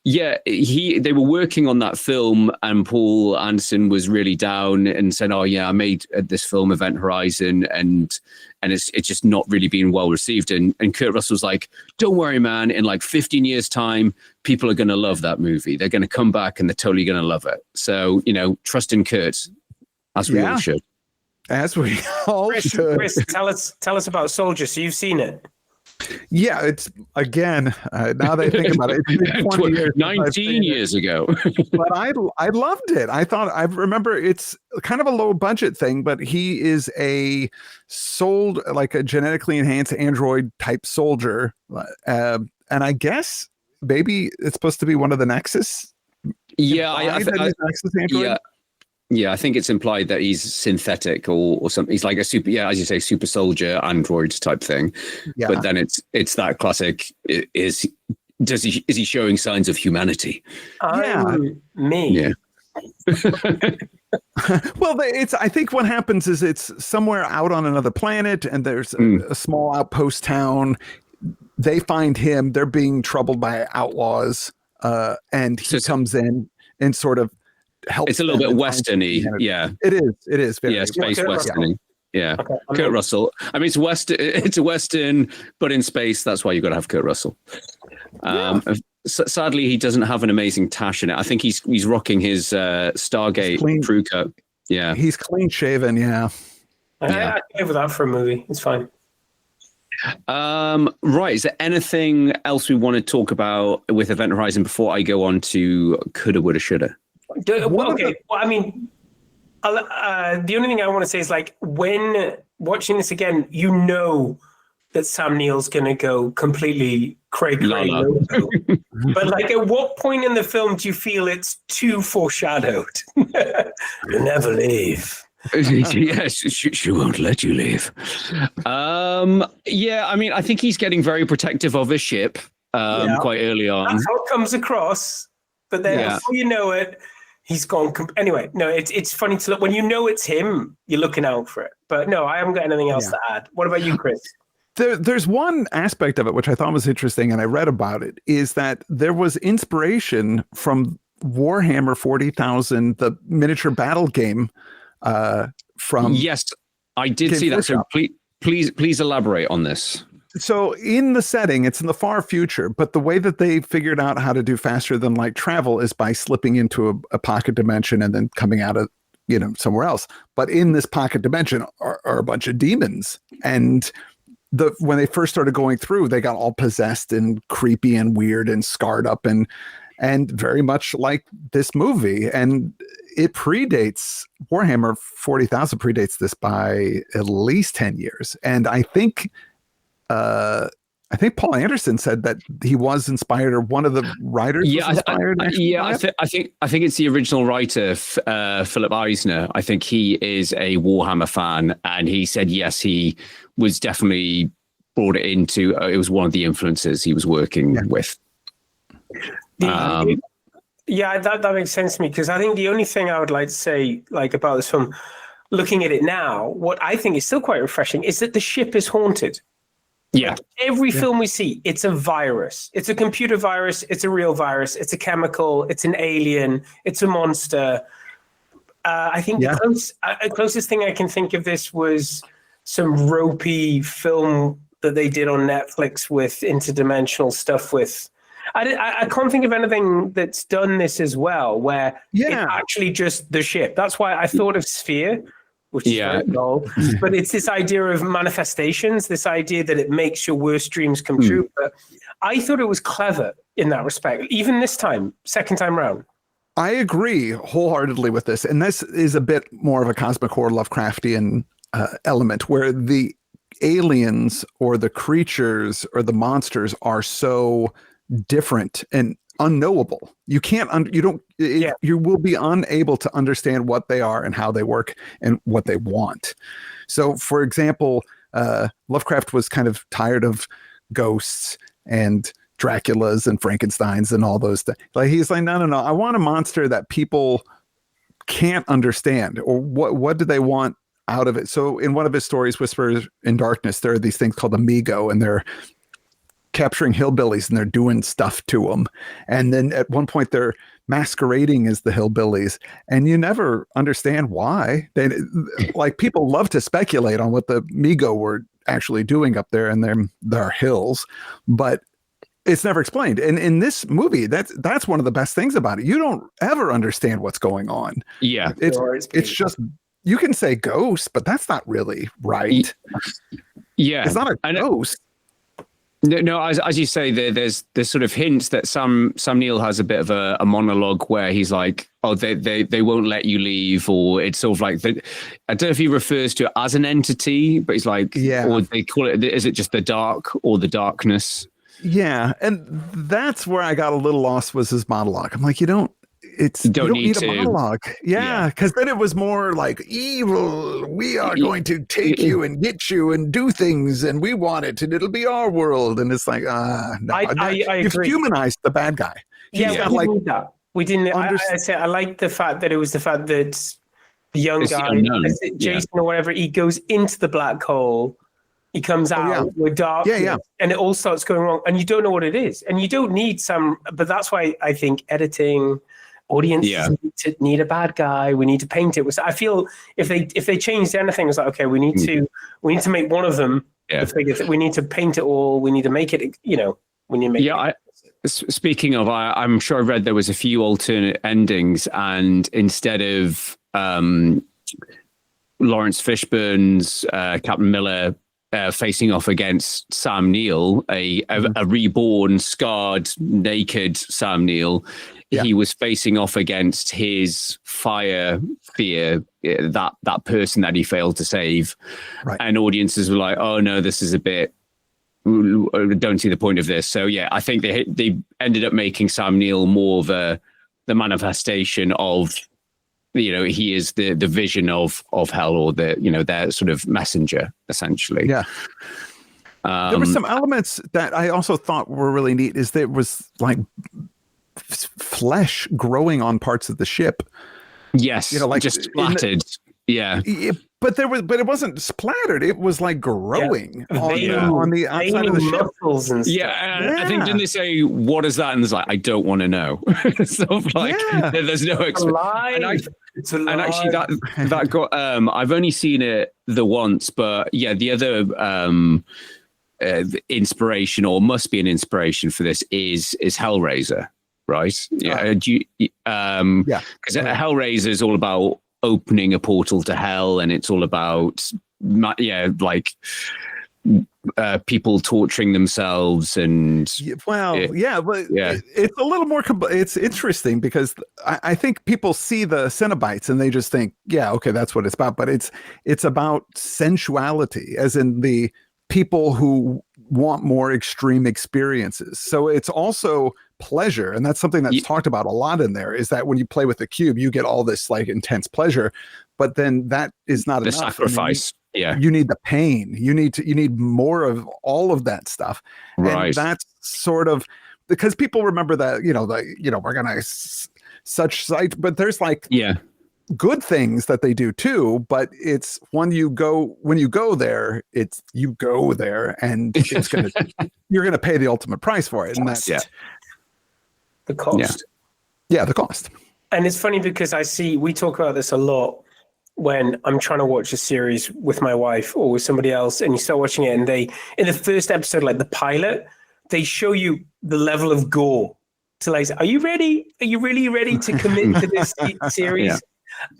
G: yeah, they were working on that film, and Paul Anderson was really down and said, "Oh yeah, I made this film, Event Horizon, and it's just not really being well received." And Kurt Russell's like, "Don't worry, man. In like 15 years' time, people are going to love that movie. They're going to come back and they're totally going to love it." So trust in Kurt, as we all should.
H: As we all should.
F: Chris, tell us about Soldier. So you've seen it.
H: Yeah, it's again. Now that I think about it, it's been 20 years,
G: 19 years ago.
H: But I loved it. I remember it's kind of a low budget thing, but he is like a genetically enhanced android type soldier, and I guess maybe it's supposed to be one of the Nexus.
G: Yeah,
H: Nexus android.
G: Yeah, I think it's implied that he's synthetic or something. He's like a super, as you say, super soldier android type thing. Yeah. But then it's that classic. Is he showing signs of humanity?
F: Me.
G: Yeah.
H: Well, I think what happens is it's somewhere out on another planet, and there's a small outpost town. They find him. They're being troubled by outlaws, and he comes in and sort of helps.
G: It's a little bit westerny. Yeah,
H: it is. Very
G: space westerny. Yeah, okay. Kurt Russell. I mean, it's a western, but in space. That's why you've got to have Kurt Russell. Sadly, he doesn't have an amazing tash in it. I think he's rocking his Stargate crew cut. Yeah,
H: he's clean shaven. Yeah,
F: I give that for a movie. It's fine.
G: Right. Is there anything else we want to talk about with Event Horizon before I go on to Coulda, Woulda, Shoulda?
F: Okay. Well, I mean, the only thing I want to say is, like, when watching this again, that Sam Neill's going to go completely Craig. But like, at what point in the film do you feel it's too foreshadowed? You'll never leave.
G: Yes, she won't let you leave. Yeah, I mean, I think he's getting very protective of his ship quite early on.
F: That's how it comes across. But then before you know it, he's gone. Anyway, no, it's funny to look. When you know it's him, you're looking out for it. But no, I haven't got anything else to add. What about you, Chris?
H: There's one aspect of it which I thought was interesting, and I read about it, is that there was inspiration from Warhammer 40,000, the miniature battle game.
G: Yes, I did see that. So please elaborate on this.
H: So in the setting, it's in the far future, but the way that they figured out how to do faster than light travel is by slipping into a pocket dimension and then coming out of somewhere else. But in this pocket dimension are a bunch of demons, and when they first started going through, they got all possessed and creepy and weird and scarred up and very much like this movie. And it predates Warhammer 40,000 predates this by at least 10 years. And I think Paul Anderson said that he was inspired, or one of the writers was inspired.
G: I think it's the original writer, Philip Eisner. I think he is a Warhammer fan, and he said yes, he was definitely brought it into. It was one of the influences he was working with.
F: That makes sense to me, because I think the only thing I would like to say, like, about this film, looking at it now, what I think is still quite refreshing is that the ship is haunted.
G: Yeah.
F: Every film we see, it's a virus. It's a computer virus. It's a real virus. It's a chemical. It's an alien. It's a monster. I think the closest thing I can think of this was some ropey film that they did on Netflix with interdimensional stuff with. I can't think of anything that's done this as well, where it's actually just the ship. That's why I thought of Sphere, which is very dull. But it's this idea of manifestations, this idea that it makes your worst dreams come true. But I thought it was clever in that respect, even this time, second time round.
H: I agree wholeheartedly with this. And this is a bit more of a cosmic horror Lovecraftian element where the aliens or the creatures or the monsters are so different and unknowable. You can't, you will be unable to understand what they are and how they work and what they want. So, for example, Lovecraft was kind of tired of ghosts and Draculas and Frankensteins and all those things. Like, he's like, no, I want a monster that people can't understand, or what do they want out of it. So in one of his stories, Whispers in Darkness, there are these things called Amigo, and they're capturing hillbillies and they're doing stuff to them. And then at one point they're masquerading as the hillbillies, and you never understand why. They, like, people love to speculate on what the Amigo were actually doing up there in their hills, but it's never explained. And in this movie, that's one of the best things about it. You don't ever understand what's going on.
G: Yeah.
H: It's just, you can say ghost, but that's not really right.
G: Yeah.
H: It's not a ghost.
G: No, as you say, there's sort of hints that Sam Neill has a bit of a monologue where he's like, oh, they won't let you leave, or it's sort of like, I don't know if he refers to it as an entity, but he's like, or they call it, is it just the dark or the darkness? Yeah,
H: and that's where I got a little lost, was his monologue. I'm like, you don't need a monologue. Yeah, because then it was more like, evil, we are going to take you and get you and do things, and we want it, and it'll be our world. And it's like, no. You've humanized the bad guy.
F: We didn't that. We didn't. I like the fact that it was the fact that the young guy, Jason or whatever, he goes into the black hole. He comes out with darkness, and it all starts going wrong, and you don't know what it is, and you don't need but that's why I think editing, audiences need a bad guy. We need to paint it. I feel if they changed anything, it's like, okay, we need to make one of them. We need to paint it all. We need to make it. We need to make it.
G: Speaking of, I'm sure I read there was a few alternate endings, and instead of Lawrence Fishburne's Captain Miller facing off against Sam Neill, a reborn, scarred, naked Sam Neill, he was facing off against his fire fear, that person that he failed to save. Right. And audiences were like, oh no, this is a bit, don't see the point of this. So yeah, I think they ended up making Sam Neill more of the manifestation of, he is the vision of hell, or their sort of messenger, essentially.
H: Yeah. There were some elements that I also thought were really neat. Is there was like flesh growing on parts of the ship.
G: Yes. Like just splattered. But it wasn't splattered. It was like growing on the outside of the ship. I think, didn't they say, what is that? And it's like, I don't want to know. There's no explanation. And actually that got, I've only seen it the once, but the other inspiration, or must be an inspiration for this, is Hellraiser, right? Because Hellraiser is all about opening a portal to hell, and it's all about people torturing themselves, and
H: it's a little more it's interesting because I think people see the Cenobites and they just think, that's what it's about, but it's about sensuality, as in the people who want more extreme experiences. So it's also pleasure, and that's something that's talked about a lot in there, is that when you play with the cube, you get all this like intense pleasure, but then that is not enough.
G: The sacrifice.
H: You need the pain. You need more of all of that stuff. Right. And that's sort of because people remember that, we're gonna such sight, but there's like good things that they do too. But it's when you go there, you go there, and it's you're gonna pay the ultimate price for it, and that's
F: the cost.
H: The cost.
F: And it's funny because we talk about this a lot when I'm trying to watch a series with my wife or with somebody else, and you start watching it, and in the first episode, like the pilot, they show you the level of gore. So like, are you ready? Are you really ready to commit to this series? Yeah.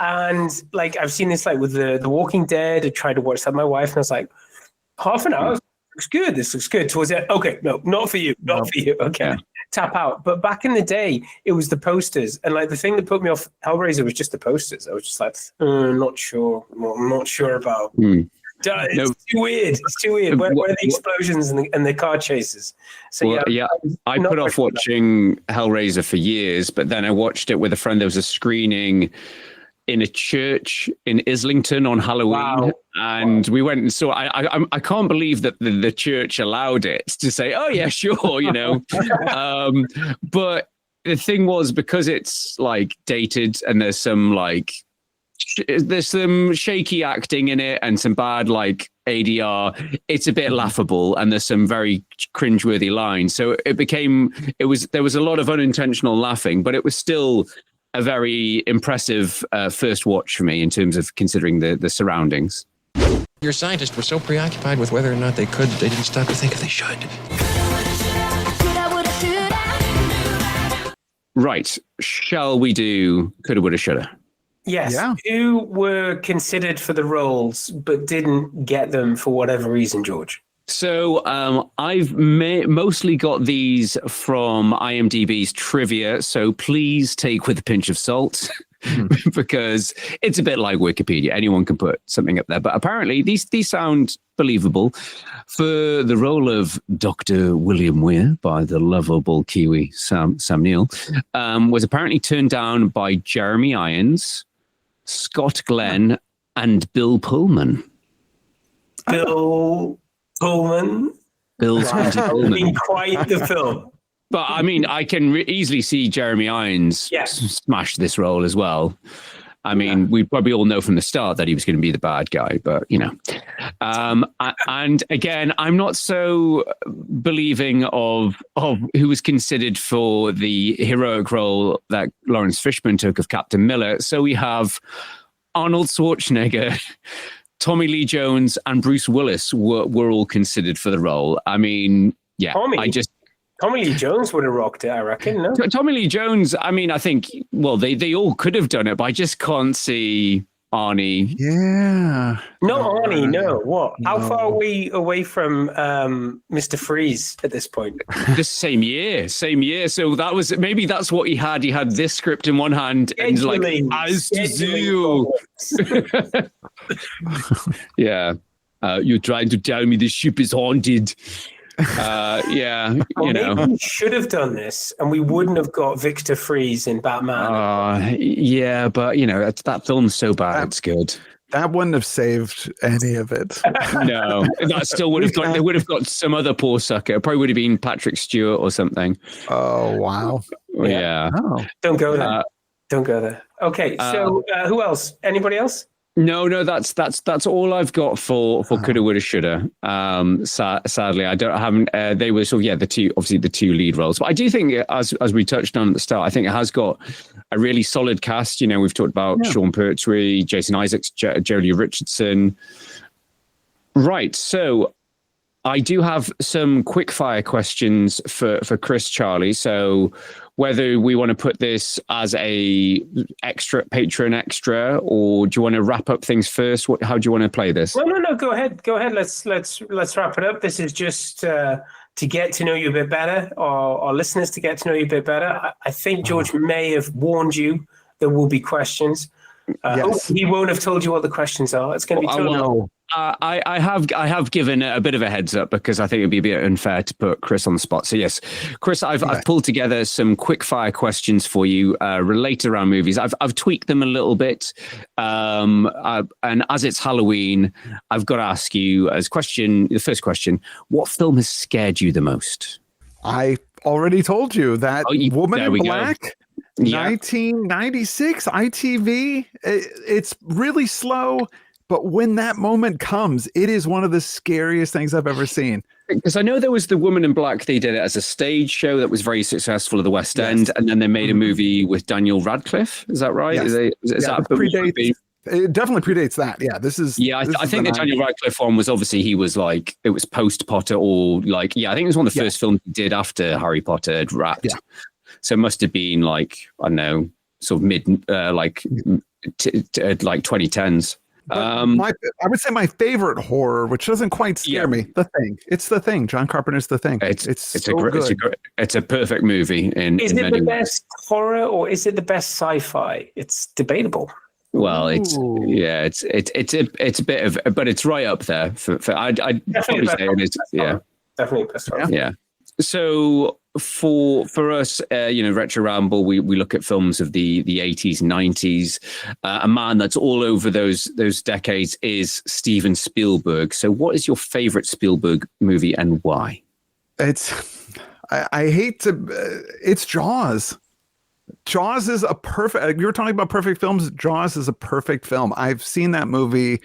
F: And like, I've seen this like with the Walking Dead. I tried to watch that with my wife, and I was like, half an hour looks good. This looks good. Towards it, okay, no, not for you, not for you. Okay. tap out. But back in the day, it was the posters. And like the thing that put me off Hellraiser was just the posters. I was just like, not sure. I'm not sure about. It's too weird. It's too weird. Where are the explosions and the car chases? So
G: I put off watching Hellraiser for years, but then I watched it with a friend. There was a screening in a church in Islington on Halloween, and we went and saw. I can't believe that the church allowed it to say, "Oh yeah, sure," you know. But the thing was, because it's like dated and there's some shaky acting in it and some bad like ADR, it's a bit laughable, and there's some very cringeworthy lines. So there was a lot of unintentional laughing, but it was still a very impressive first watch for me in terms of considering the surroundings.
M: Your scientists were so preoccupied with whether or not they could, they didn't stop to think if they should.
G: Right. Shall we do coulda, woulda, shoulda?
F: Yes. Yeah. Who were considered for the roles but didn't get them for whatever reason, George?
G: So I've mostly got these from IMDb's trivia, so please take with a pinch of salt because it's a bit like Wikipedia. Anyone can put something up there, but apparently these sound believable. For the role of Dr. William Weir by the lovable Kiwi Sam Neill, was apparently turned down by Jeremy Irons, Scott Glenn, and Bill Pullman.
F: Bill's
G: Pullman.
F: been quite the film.
G: But I mean, I can easily see Jeremy Irons smash this role as well. I mean, we probably all know from the start that he was going to be the bad guy, but you know. And again, I'm not so believing of who was considered for the heroic role that Lawrence Fishburne took of Captain Miller. So we have Arnold Schwarzenegger, Tommy Lee Jones, and Bruce Willis were all considered for the role. I mean, yeah,
F: Tommy Lee Jones would have rocked it, I reckon. No,
G: Tommy Lee Jones. I mean, I think they all could have done it, but I just can't see Arnie.
H: Yeah,
F: no, Arnie. No, what? How far are we away from Mr. Freeze at this point?
G: The same year. So that's what he had. He had this script in one hand and like as to Zoo. Yeah, you're trying to tell me the ship is haunted.
F: Maybe we should have done this and we wouldn't have got Victor Freeze in Batman.
G: Yeah, but you know, that film's so bad, it's good.
H: That wouldn't have saved any of it.
G: No, that still would have got, they would have got some other poor sucker. It probably would have been Patrick Stewart or something.
H: Oh, wow.
G: Yeah.
H: Oh.
F: Don't go there. Don't go there. Okay, so who else? Anybody else?
G: No, that's all I've got for coulda, woulda, shoulda. Sadly, I haven't. They were sort of the two lead roles. But I do think, as we touched on at the start, I think it has got a really solid cast. You know, we've talked about Sean Pertwee, Jason Isaacs, Jolie Richardson. Right, so I do have some quick fire questions for Chris, Charlie. So whether we want to put this as a Patreon extra, or do you want to wrap up things first? How do you want to play this?
F: No. Go ahead. Let's wrap it up. This is just to get to know you a bit better, or our listeners to get to know you a bit better. I think George may have warned you there will be questions.
H: Yes.
F: He won't have told you what the questions are. It's going to be totally.
G: I have given a bit of a heads up because I think it'd be a bit unfair to put Chris on the spot. So yes, Chris, I've pulled together some quick fire questions for you related around movies. I've tweaked them a little bit, and as it's Halloween, I've got to ask you the first question: what film has scared you the most?
H: I already told you that Woman in Black.
G: Go.
H: 1996 ITV. It's really slow, but when that moment comes, it is one of the scariest things I've ever seen.
G: Because I know there was the Woman in Black. They did it as a stage show that was very successful at the West End, and then they made a movie with Daniel Radcliffe. Is that right?
H: Yes. It definitely predates that. Yeah, this is.
G: Yeah, I think the Daniel Radcliffe one was obviously he was like it was post Potter or like I think it was one of the first films he did after Harry Potter had wrapped. Yeah. So it must have been like, I don't know, sort of mid, like 2010s.
H: I would say my favorite horror, which doesn't quite scare me, The Thing. It's The Thing. John Carpenter's The Thing.
G: It's a perfect movie.
F: Is it the best horror or is it the best sci-fi? It's debatable.
G: Well, it's a bit of, but it's right up there. I'd probably say it is. Yeah,
F: definitely best horror.
G: Yeah. So for us, Retro Ramble, we look at films of the 80s, 90s. A man that's all over those decades is Steven Spielberg. So what is your favorite Spielberg movie and why?
H: It's Jaws. Jaws is a perfect, you were talking about perfect films. Jaws is a perfect film. I've seen that movie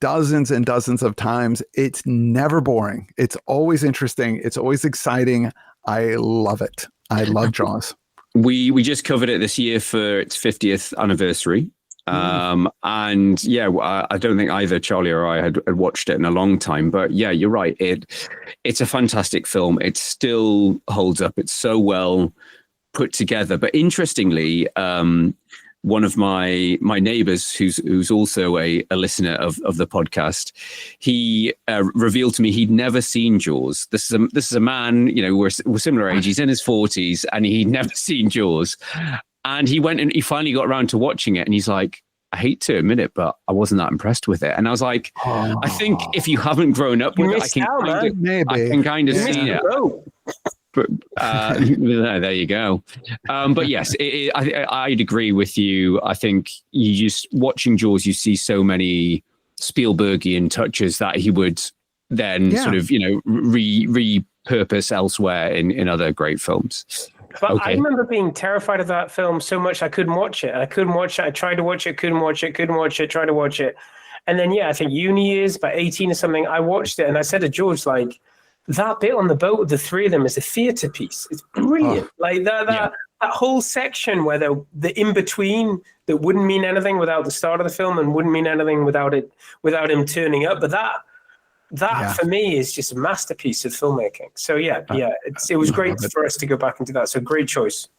H: dozens and dozens of times. It's never boring. It's always interesting. It's always exciting. I love it. I love Jaws.
G: We just covered it this year for its 50th anniversary. And yeah, I don't think either Charlie or I had watched it in a long time, but yeah, you're right. It's a fantastic film. It still holds up. It's so well put together. But interestingly, one of my neighbors, who's also a listener of the podcast, he revealed to me he'd never seen Jaws. This is a man, we're similar age. He's in his 40s, and he'd never seen Jaws. And he went and he finally got around to watching it, and he's like, I hate to admit it, but I wasn't that impressed with it. And I was like, I think if you haven't grown up with it, I can kind of see it. But there you go. But yes, I'd agree with you. I think you just watching Jaws, you see so many Spielbergian touches that he would then sort of repurpose elsewhere in other great films.
F: But I remember being terrified of that film so much I couldn't watch it. I tried to watch it, couldn't watch it, tried to watch it. And then, I think uni years, about 18 or something, I watched it and I said to George, like, that bit on the boat with the three of them is a theater piece. It's brilliant. Like that whole section where the in-between that wouldn't mean anything without the start of the film and wouldn't mean anything without him turning up. But that for me is just a masterpiece of filmmaking. So it was great for us to go back into that. So great choice.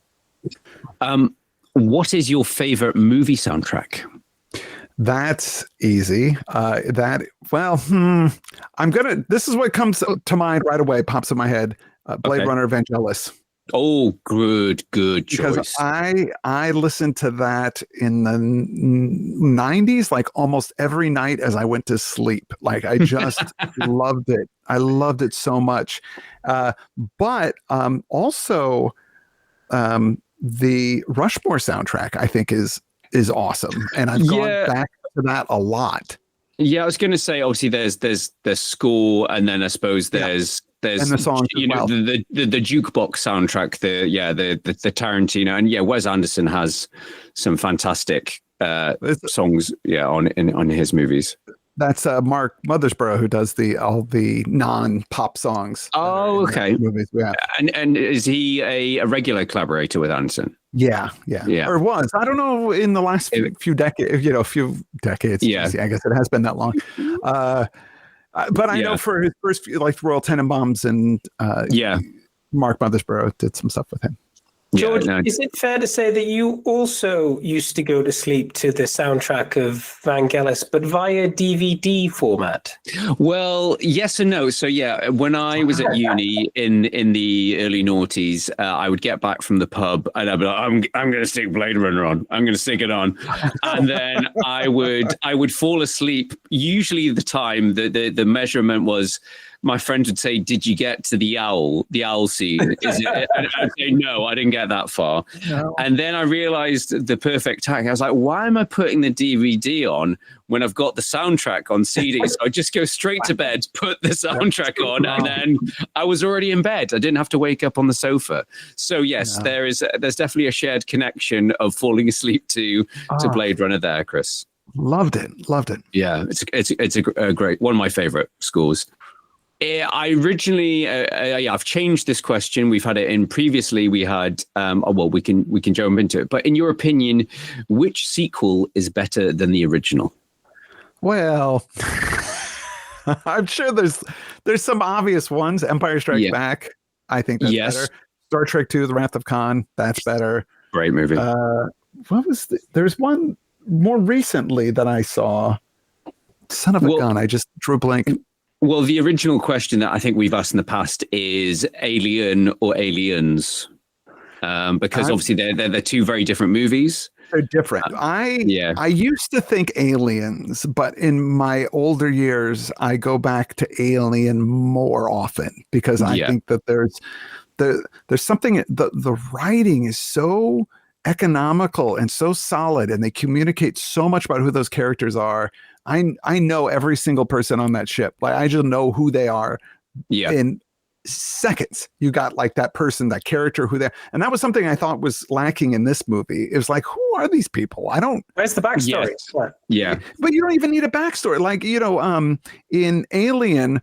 G: What is your favorite movie soundtrack?
H: That's easy. This is what comes to mind right away, pops in my head. Blade Runner Vangelis.
G: Oh, good choice.
H: Because I listened to that in the 90s, like almost every night as I went to sleep. Like I just loved it. I loved it so much. But also the Rushmore soundtrack, I think is awesome. And I've gone back to that a lot.
G: Yeah, I was going to say, obviously there's score, and then I suppose there's and the songs, the jukebox soundtrack, the Tarantino, and Wes Anderson has some fantastic songs on his movies.
H: That's Mark Mothersbaugh who does all the non-pop songs.
G: Oh, okay.
H: Movies. Yeah.
G: And is he a regular collaborator with Anderson?
H: Yeah. Or was. I don't know, in the last few decades. Yeah. I guess it has been that long. But I know for his first few, like Royal Tenenbaums and Mark Mothersbaugh did some stuff with him.
F: George, is it fair to say that you also used to go to sleep to the soundtrack of Vangelis, but via DVD format?
G: Well, yes and no. So when I was at uni in the early noughties, I would get back from the pub and I'd be like, I'm going to stick Blade Runner on. I'm going to stick it on, and then I would fall asleep. Usually, the time the measurement was, my friend would say, "Did you get to the owl scene?" And I'd say, "No, I didn't get that far." No. And then I realized the perfect tack. I was like, "Why am I putting the DVD on when I've got the soundtrack on CD?" So I just go straight to bed, put the soundtrack on, and then I was already in bed. I didn't have to wake up on the sofa. So yes, there's definitely a shared connection of falling asleep to Blade Runner there, Chris.
H: Loved it.
G: Yeah, it's a great, one of my favorite scores. I originally, I've changed this question. We've had it in previously. We had, we can jump into it. But in your opinion, which sequel is better than the original?
H: Well, I'm sure there's some obvious ones. Empire Strikes Back, I think that's better. Star Trek II: The Wrath of Khan, that's better.
G: Great movie.
H: There's one more recently that I saw Son of a gun, I just drew a blank.
G: Well, the original question that I think we've asked in the past is Alien or Aliens? Because obviously they're two very different movies.
H: They're different. I used to think Aliens, but in my older years, I go back to Alien more often because I think that there's something. The writing is so economical and so solid, and they communicate so much about who those characters are. I know every single person on that ship. Like I just know who they are. Yeah. In seconds, you got like that person, that character, and that was something I thought was lacking in this movie. It was like, who are these people?
F: Where's the backstory?
G: Yes. Yeah.
H: But you don't even need a backstory. Like, in Alien,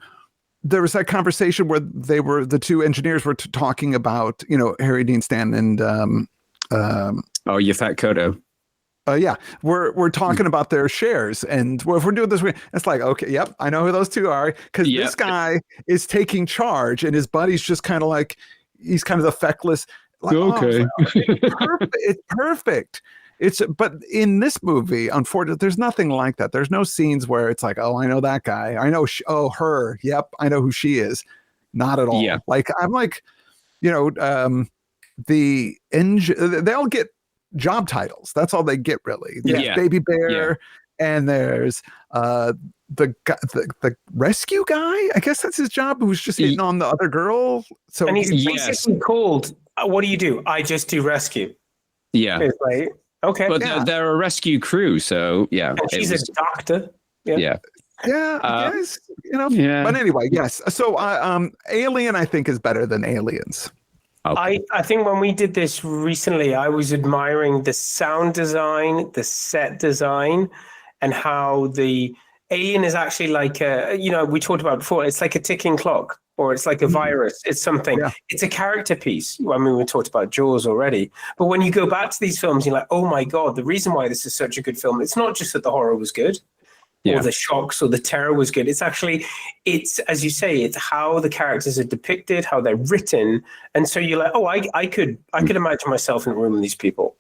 H: there was that conversation where the two engineers were talking about, Harry Dean Stanton and
G: Yaphet Kotto.
H: Yeah, we're talking about their shares, and if we're doing this, it's like, okay, yep, I know who those two are, because this guy is taking charge, and his buddy's just kind of like, he's kind of the feckless. Like, okay, it's perfect. But in this movie, unfortunately, there's nothing like that. There's no scenes where it's like, oh, I know that guy. I know, her. Yep, I know who she is. Not at all. Yeah. Like I'm like, they all get job titles. That's all they get, really. There's Baby Bear, and there's the rescue guy. I guess that's his job. Who's just hitting on the other girl. So
F: and he's basically called. What do you do? I just do rescue.
G: Yeah.
F: It's like, okay,
G: but they're a rescue crew, so yeah.
F: And she's a doctor.
G: Yeah.
H: I guess, But anyway, yes. So, Alien, I think, is better than Aliens.
F: Okay. I think when we did this recently, I was admiring the sound design, the set design, and how the Alien is actually like we talked about before. It's like a ticking clock, or it's like a virus. It's something. Yeah. It's a character piece. I mean, we talked about Jaws already, but when you go back to these films, you're like, oh my god, the reason why this is such a good film. It's not just that the horror was good. Or the shocks or the terror was good. It's actually, as you say, it's how the characters are depicted, how they're written. And so you're like, oh, I could imagine myself in a room with these people.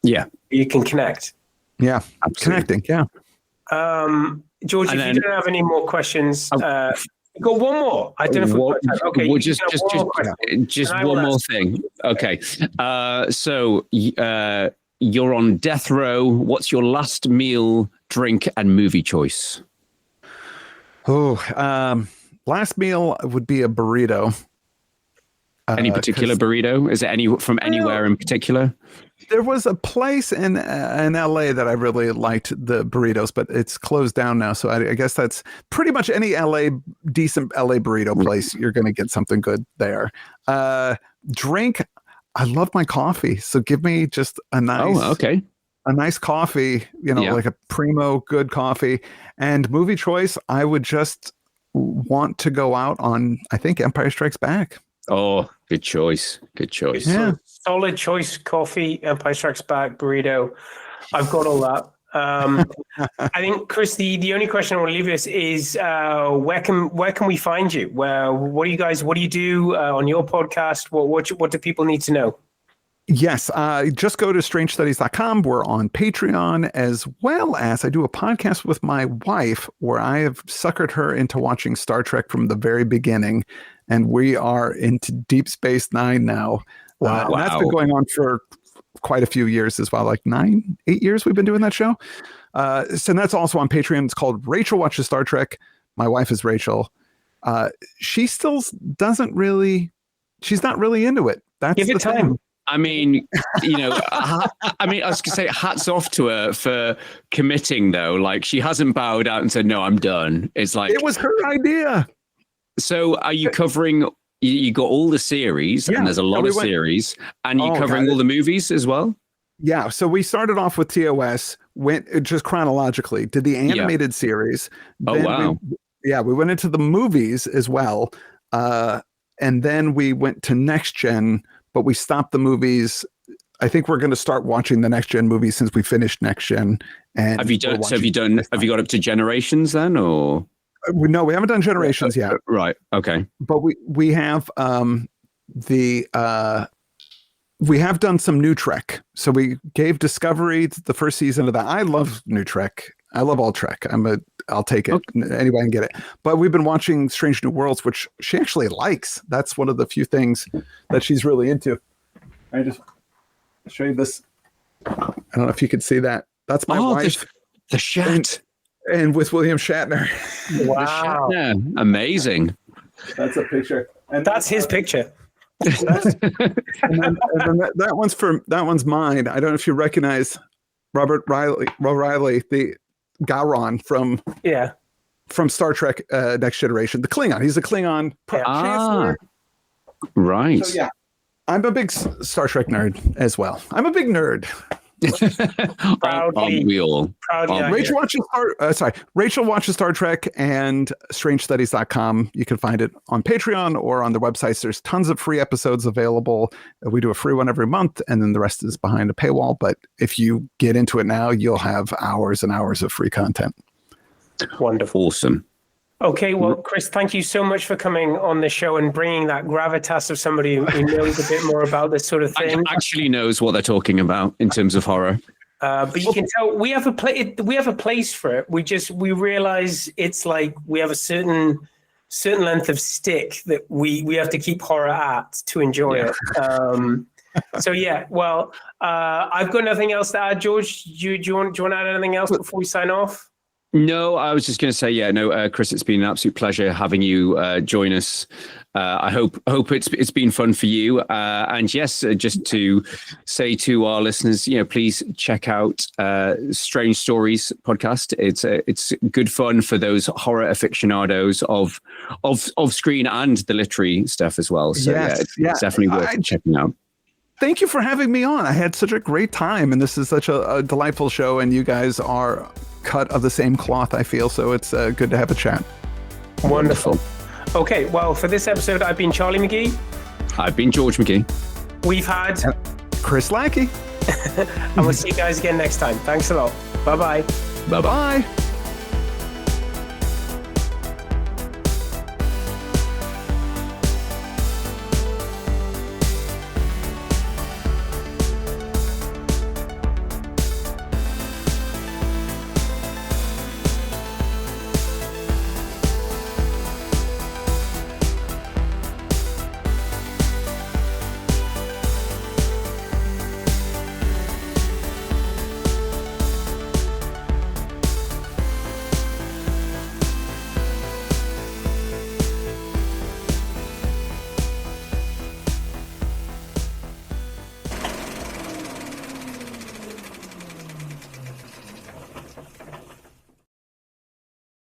G: Yeah.
F: You can connect.
H: Yeah. Connecting. Yeah.
F: George, if you don't have any more questions, got one more. I don't know if okay.
G: Well, just one more thing. Okay. So you're on death row. What's your last meal, drink, and movie choice?
H: Last meal would be a burrito.
G: Any particular burrito? Is it from anywhere in particular?
H: There was a place in LA that I really liked the burritos, but it's closed down now. So I guess that's pretty much any decent LA burrito place. You're going to get something good there. Drink. I love my coffee. So give me just a nice coffee, like a primo good coffee. And movie choice, I would just want to go out on, I think, Empire Strikes Back.
G: Oh, good choice. Good choice.
H: Yeah.
F: Solid choice. Coffee, Empire Strikes Back, burrito. I've got all that. I think, Chris, the only question I want to leave us is where can we find you? What do you do on your podcast? What do people need to know?
H: Yes, just go to strangestudies.com. We're on Patreon, as well as I do a podcast with my wife where I have suckered her into watching Star Trek from the very beginning, and we are into Deep Space Nine now. Wow. And that's been going on for quite a few years as well, like 8 years we've been doing that show. So that's also on Patreon. It's called Rachel Watches Star Trek. My wife is Rachel. She still she's not really into it. That's
F: Give it time.
H: Thing.
G: I mean, I was going to say hats off to her for committing, though. Like, she hasn't bowed out and said, no, I'm done. It's like,
H: it was her idea.
G: So are you covering, you got all the series, and there's a lot of series, and you're covering all the movies as well?
H: Yeah. So we started off with TOS, went just chronologically, did the animated series.
G: Oh, wow.
H: We went into the movies as well. And then we went to Next Gen, but we stopped the movies. I think we're going to start watching the Next Gen movies since we finished Next Gen. And
G: have you got up to Generations then, or?
H: No, we haven't done Generations yet.
G: Right. Okay.
H: But we have we have done some New Trek. So we gave Discovery the first season of that. I love New Trek. I love all Trek. I'll take it. Okay. Anybody can get it. But we've been watching Strange New Worlds, which she actually likes. That's one of the few things that she's really into. I just show you this. I don't know if you can see that. That's my wife.
G: The Shat.
H: And with William Shatner.
F: Wow.
G: Shatner. Amazing.
H: That's a picture. And
F: that's his picture.
H: and then that one's mine. I don't know if you recognize Robert Riley, the Gowron from Star Trek Next Generation, the Klingon. He's a Klingon chancellor.
G: Right.
H: So yeah, I'm a big Star Trek nerd as well. I'm a big nerd.
F: Proudly,
H: Rachel watches Star Trek and strangestudies.com. You can find it on Patreon or on their websites. There's tons of free episodes available. We do a free one every month, and then the rest is behind a paywall. But if you get into it now, you'll have hours and hours of free content.
F: Wonderful.
G: Awesome.
F: Okay, well, Chris, thank you so much for coming on the show and bringing that gravitas of somebody who knows a bit more about this sort of thing.
G: Actually knows what they're talking about in terms of horror.
F: But you can tell we have a place for it. We realize it's like we have a certain length of stick that we have to keep horror at to enjoy it. So yeah, well, I've got nothing else to add. George, do you want to add anything else before we sign off?
G: No, I was just going to say, Chris, it's been an absolute pleasure having you join us. I hope it's been fun for you. And yes, just to say to our listeners, please check out Strange Stories podcast. It's good fun for those horror aficionados of screen and the literary stuff as well. So it's definitely worth checking out.
H: Thank you for having me on. I had such a great time, and this is such a delightful show, and you guys are cut of the same cloth, I feel, so it's good to have a chat.
F: Wonderful. Okay, well, for this episode, I've been Charlie McGee.
G: I've been George McGee.
F: We've had
H: Chris Lackey.
F: And we'll see you guys again next time. Thanks a lot. Bye-bye.
G: Bye-bye.